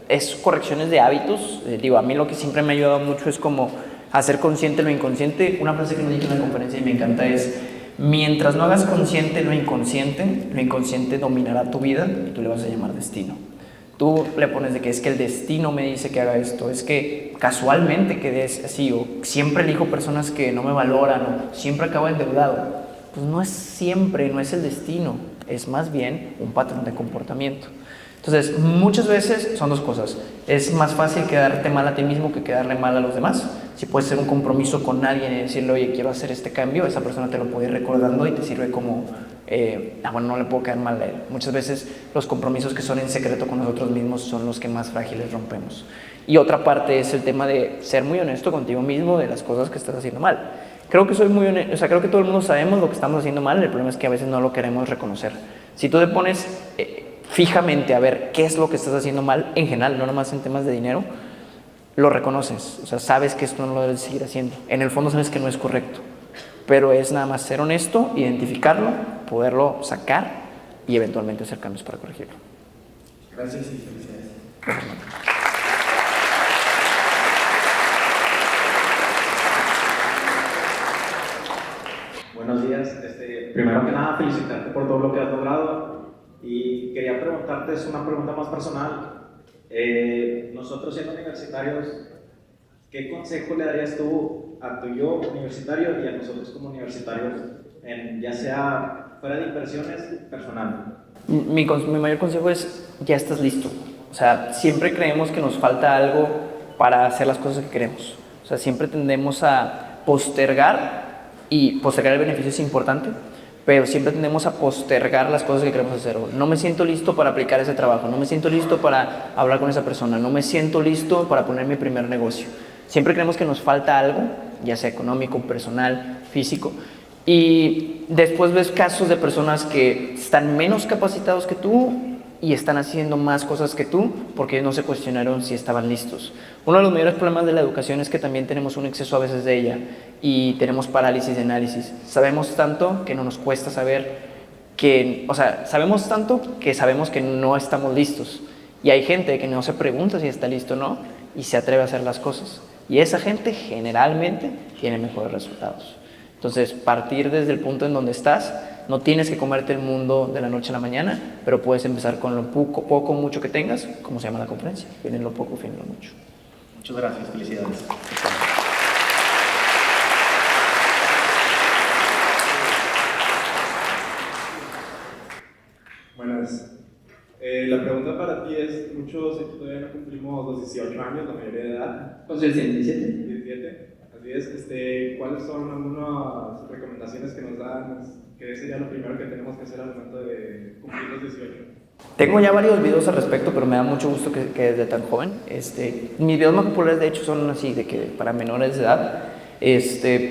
es correcciones de hábitos. Digo, a mí lo que siempre me ha ayudado mucho es como hacer consciente lo inconsciente. Una frase que nos dije en la conferencia y me encanta es: mientras no hagas consciente lo inconsciente dominará tu vida y tú le vas a llamar destino. Tú le pones de que es que el destino me dice que haga esto, es que casualmente quedé así, o siempre elijo personas que no me valoran, o siempre acabo endeudado. Pues no es siempre, no es el destino, es más bien un patrón de comportamiento. Entonces, muchas veces son dos cosas. Es más fácil quedarte mal a ti mismo que quedarle mal a los demás. Si puedes hacer un compromiso con alguien y decirle, oye, quiero hacer este cambio, esa persona te lo puede ir recordando y te sirve como, bueno, no le puedo quedar mal a él. Muchas veces los compromisos que son en secreto con nosotros mismos son los que más frágiles rompemos. Y otra parte es el tema de ser muy honesto contigo mismo de las cosas que estás haciendo mal. Creo que soy muy honesto, o sea, creo que todo el mundo sabemos lo que estamos haciendo mal, el problema es que a veces no lo queremos reconocer. Si tú te pones fijamente a ver qué es lo que estás haciendo mal, en general, no nomás en temas de dinero, lo reconoces, o sea, sabes que esto no lo debes seguir haciendo. En el fondo sabes que no es correcto, pero es nada más ser honesto, identificarlo, poderlo sacar y eventualmente hacer cambios para corregirlo. Gracias y felicidades. Gracias. Buenos días. Primero que nada, felicitarte por todo lo que has logrado y quería preguntarte, es una pregunta más personal. Nosotros siendo universitarios, ¿qué consejo le darías tú a tu yo universitario y a nosotros como universitarios, ya sea fuera de inversiones, personal? Mi mayor consejo es, ya estás listo. O sea, siempre creemos que nos falta algo para hacer las cosas que queremos. O sea, siempre tendemos a postergar, y postergar el beneficio es importante, pero siempre tendemos a postergar las cosas que queremos hacer. No me siento listo para aplicar ese trabajo, no me siento listo para hablar con esa persona, no me siento listo para poner mi primer negocio. Siempre creemos que nos falta algo, ya sea económico, personal, físico, y después ves casos de personas que están menos capacitados que tú y están haciendo más cosas que tú porque ellos no se cuestionaron si estaban listos. Uno de los mayores problemas de la educación es que también tenemos un exceso a veces de ella y tenemos parálisis de análisis. Sabemos tanto que no nos cuesta saber que, o sea, sabemos tanto que sabemos que no estamos listos. Y hay gente que no se pregunta si está listo o no y se atreve a hacer las cosas. Y esa gente generalmente tiene mejores resultados. Entonces, partir desde el punto en donde estás, no tienes que comerte el mundo de la noche a la mañana, pero puedes empezar con lo poco, mucho que tengas, como se llama la conferencia, fin en lo poco, fin en lo mucho. Muchas gracias, felicidades. Buenas. La pregunta para ti es, muchos todavía no cumplimos los 18 años, la mayoría de edad. ¿Cuántos años tienes? ¿17? 17. Así es. ¿Cuáles son algunas recomendaciones que nos dan? ¿Qué sería lo primero que tenemos que hacer al momento de cumplir los 18? Tengo ya varios videos al respecto, pero me da mucho gusto que desde tan joven. Mis videos más populares, de hecho, son así, de que para menores de edad.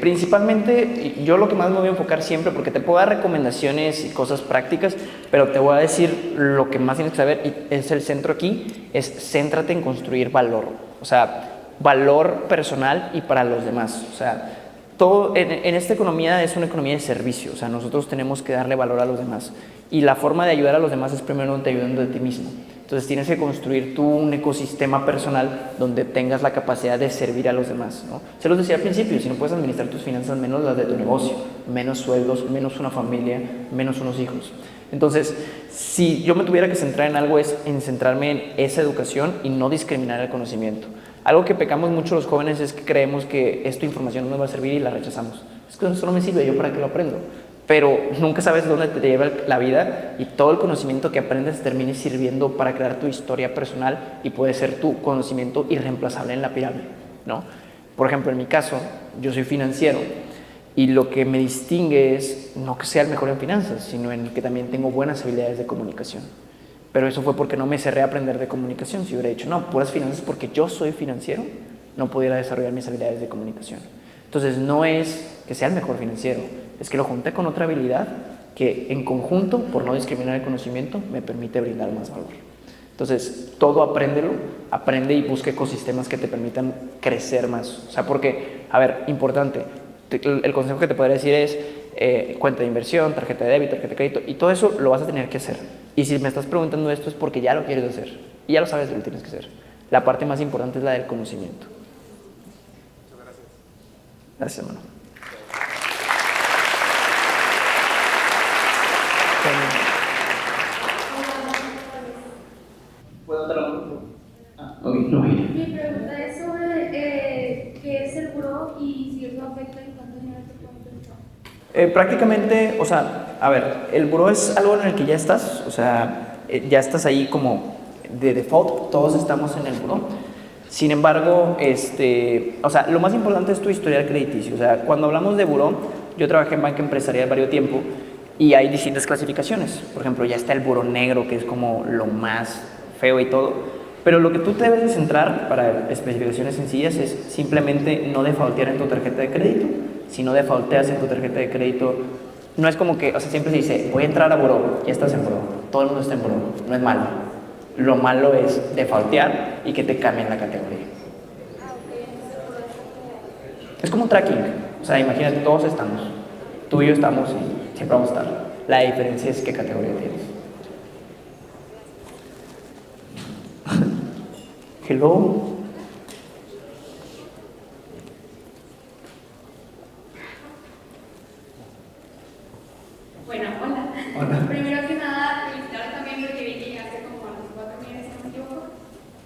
Principalmente, yo lo que más me voy a enfocar siempre, porque te puedo dar recomendaciones y cosas prácticas, pero te voy a decir lo que más tienes que saber, y es el centro aquí, es céntrate en construir valor. O sea, valor personal y para los demás. O sea, todo en esta economía es una economía de servicio. O sea, nosotros tenemos que darle valor a los demás. Y la forma de ayudar a los demás es primero te ayudando de ti mismo. Entonces tienes que construir tú un ecosistema personal donde tengas la capacidad de servir a los demás, ¿no? Se los decía al principio, si no puedes administrar tus finanzas, menos las de tu negocio, menos sueldos, menos una familia, menos unos hijos. Entonces, si yo me tuviera que centrar en algo es en centrarme en esa educación y no discriminar el conocimiento. Algo que pecamos mucho los jóvenes es que creemos que esta información no nos va a servir y la rechazamos. Es que esto no me sirve, ¿yo para qué lo aprendo? Pero nunca sabes dónde te lleva la vida y todo el conocimiento que aprendes termine sirviendo para crear tu historia personal y puede ser tu conocimiento irreemplazable en la pirámide, ¿no? Por ejemplo, en mi caso, yo soy financiero y lo que me distingue es no que sea el mejor en finanzas, sino en que también tengo buenas habilidades de comunicación. Pero eso fue porque no me cerré a aprender de comunicación. Si hubiera dicho, no, puras finanzas porque yo soy financiero, no pudiera desarrollar mis habilidades de comunicación. Entonces, no es que sea el mejor financiero, es que lo junté con otra habilidad que en conjunto, por no discriminar el conocimiento, me permite brindar más valor. Entonces, todo aprende y busca ecosistemas que te permitan crecer más. O sea, porque, a ver, importante, el consejo que te podría decir es cuenta de inversión, tarjeta de débito, tarjeta de crédito, y todo eso lo vas a tener que hacer. Y si me estás preguntando esto es porque ya lo quieres hacer, y ya lo sabes que lo tienes que hacer. La parte más importante es la del conocimiento. Muchas gracias. Gracias, hermano. ¿Puedo dar la mano? Ok, no. Mi pregunta es sobre qué es el buró y si eso afecta y cuánto dinero te pueden prestar. Prácticamente, o sea, a ver, el buró es algo en el que ya estás, o sea, ya estás ahí como de default, todos estamos en el buró. Sin embargo, o sea, lo más importante es tu historial crediticio. O sea, cuando hablamos de buró, yo trabajé en banca empresarial varios tiempo y hay distintas clasificaciones. Por ejemplo, ya está el buró negro, que es como lo más feo y todo. Pero lo que tú te debes de centrar para especificaciones sencillas es simplemente no defaultear en tu tarjeta de crédito. Si no defaulteas en tu tarjeta de crédito, no es como que, o sea, siempre se dice, voy a entrar a buró, ya estás en buró. Todo el mundo está en buró, no es malo. Lo malo es defaultear y que te cambien la categoría. Es como un tracking. O sea, imagínate, todos estamos. Tú y yo estamos y siempre vamos a estar. La diferencia es qué categoría tienes. Hello. Bueno, hola. Hola. Primero que nada, felicitarte también porque vi que llegaste como a los 4 meses, si no me equivoco.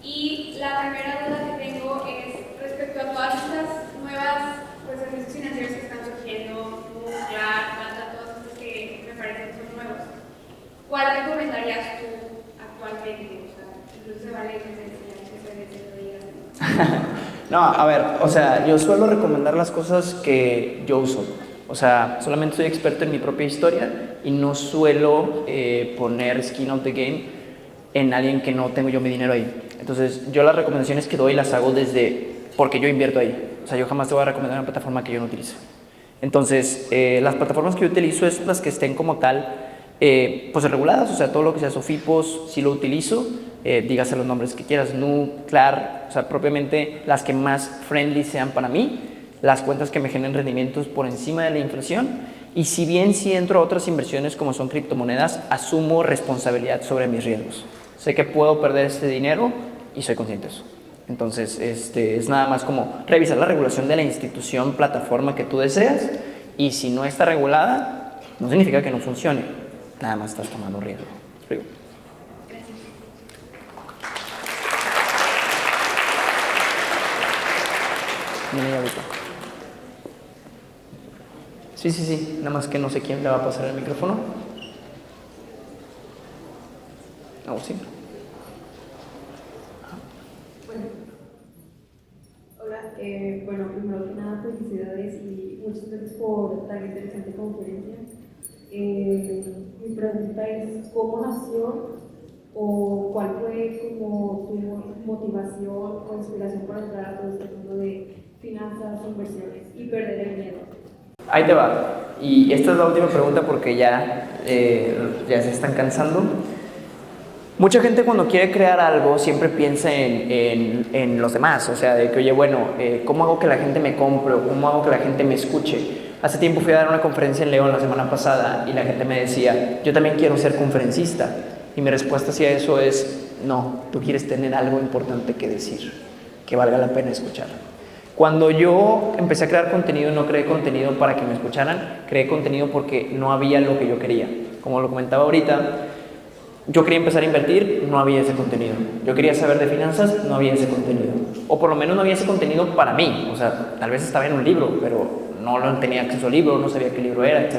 Y la primera duda que tengo es respecto a todas estas nuevas servicios financieros que están surgiendo, Nuclear, Plata, todos estos que me parecen son nuevos. ¿Cuál recomendarías tú actualmente? O sea, incluso se vale desde lo digas. No, a ver, o sea, yo suelo recomendar las cosas que yo uso. O sea, solamente soy experto en mi propia historia y no suelo poner skin of the game en alguien que no tengo yo mi dinero ahí. Entonces, yo las recomendaciones que doy las hago desde porque yo invierto ahí. O sea, yo jamás te voy a recomendar una plataforma que yo no utilice. Entonces, las plataformas que yo utilizo es las que estén como tal, pues reguladas, o sea, todo lo que sea Sofipos, sí lo utilizo, dígase los nombres que quieras, Nu, Clar, o sea, propiamente las que más friendly sean para mí, las cuentas que me generen rendimientos por encima de la inflación, y si bien sí entro a otras inversiones como son criptomonedas, asumo responsabilidad sobre mis riesgos. Sé que puedo perder este dinero y soy consciente de eso. Entonces, es nada más como revisar la regulación de la institución, plataforma que tú deseas, y si no está regulada, no significa que no funcione, nada más estás tomando riesgo. ¿Explico? Viene ahorita. Sí, nada más que no sé quién le va a pasar el micrófono. Sí. Hola, bueno, primero que nada, felicidades y muchas gracias por tan interesante conferencia. Mi pregunta es, ¿cómo nació o cuál fue como tu motivación o inspiración para entrar a todo este mundo de finanzas, inversiones y perder el miedo? Ahí te va. Y esta es la última pregunta porque ya se están cansando. Mucha gente cuando quiere crear algo siempre piensa en los demás, o sea, de que, oye, bueno, ¿cómo hago que la gente me compre o cómo hago que la gente me escuche? Hace tiempo fui a dar una conferencia en León la semana pasada y la gente me decía, yo también quiero ser conferencista. Y mi respuesta hacia eso es, no, tú quieres tener algo importante que decir, que valga la pena escuchar. Cuando yo empecé a crear contenido, no creé contenido para que me escucharan, creé contenido porque no había lo que yo quería. Como lo comentaba ahorita, yo quería empezar a invertir, no había ese contenido. Yo quería saber de finanzas, no había ese contenido. O por lo menos no había ese contenido para mí. O sea, tal vez estaba en un libro, pero no tenía acceso al libro, no sabía qué libro era, etc.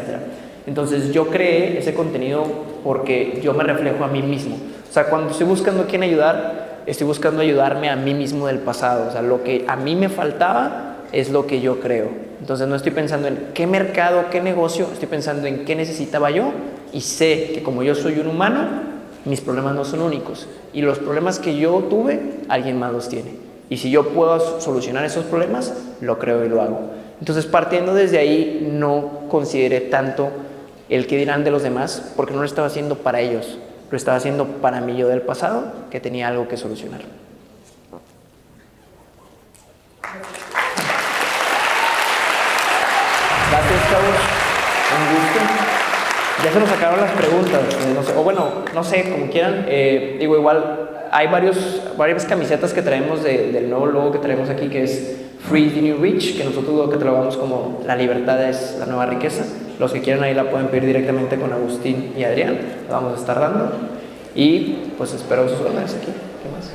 Entonces yo creé ese contenido porque yo me reflejo a mí mismo. O sea, cuando estoy buscando a quién ayudar, estoy buscando ayudarme a mí mismo del pasado. O sea, lo que a mí me faltaba es lo que yo creo. Entonces no estoy pensando en qué mercado, qué negocio, estoy pensando en qué necesitaba yo y sé que como yo soy un humano, mis problemas no son únicos y los problemas que yo tuve, alguien más los tiene. Y si yo puedo solucionar esos problemas, lo creo y lo hago. Entonces, partiendo desde ahí, no consideré tanto el qué dirán de los demás, porque no lo estaba haciendo para ellos, lo estaba haciendo para mí yo del pasado, que tenía algo que solucionar. Gracias, chavos. Un gusto. Ya se nos sacaron las preguntas, no sé, o bueno, no sé, como quieran. Digo, igual hay varias camisetas que traemos del nuevo logo que traemos aquí, que es Free the New Rich, que nosotros lo que trabajamos como la libertad es la nueva riqueza. Los que quieran ahí la pueden pedir directamente con Agustín y Adrián, la vamos a estar dando. Y pues espero sus órdenes aquí. ¿Qué más?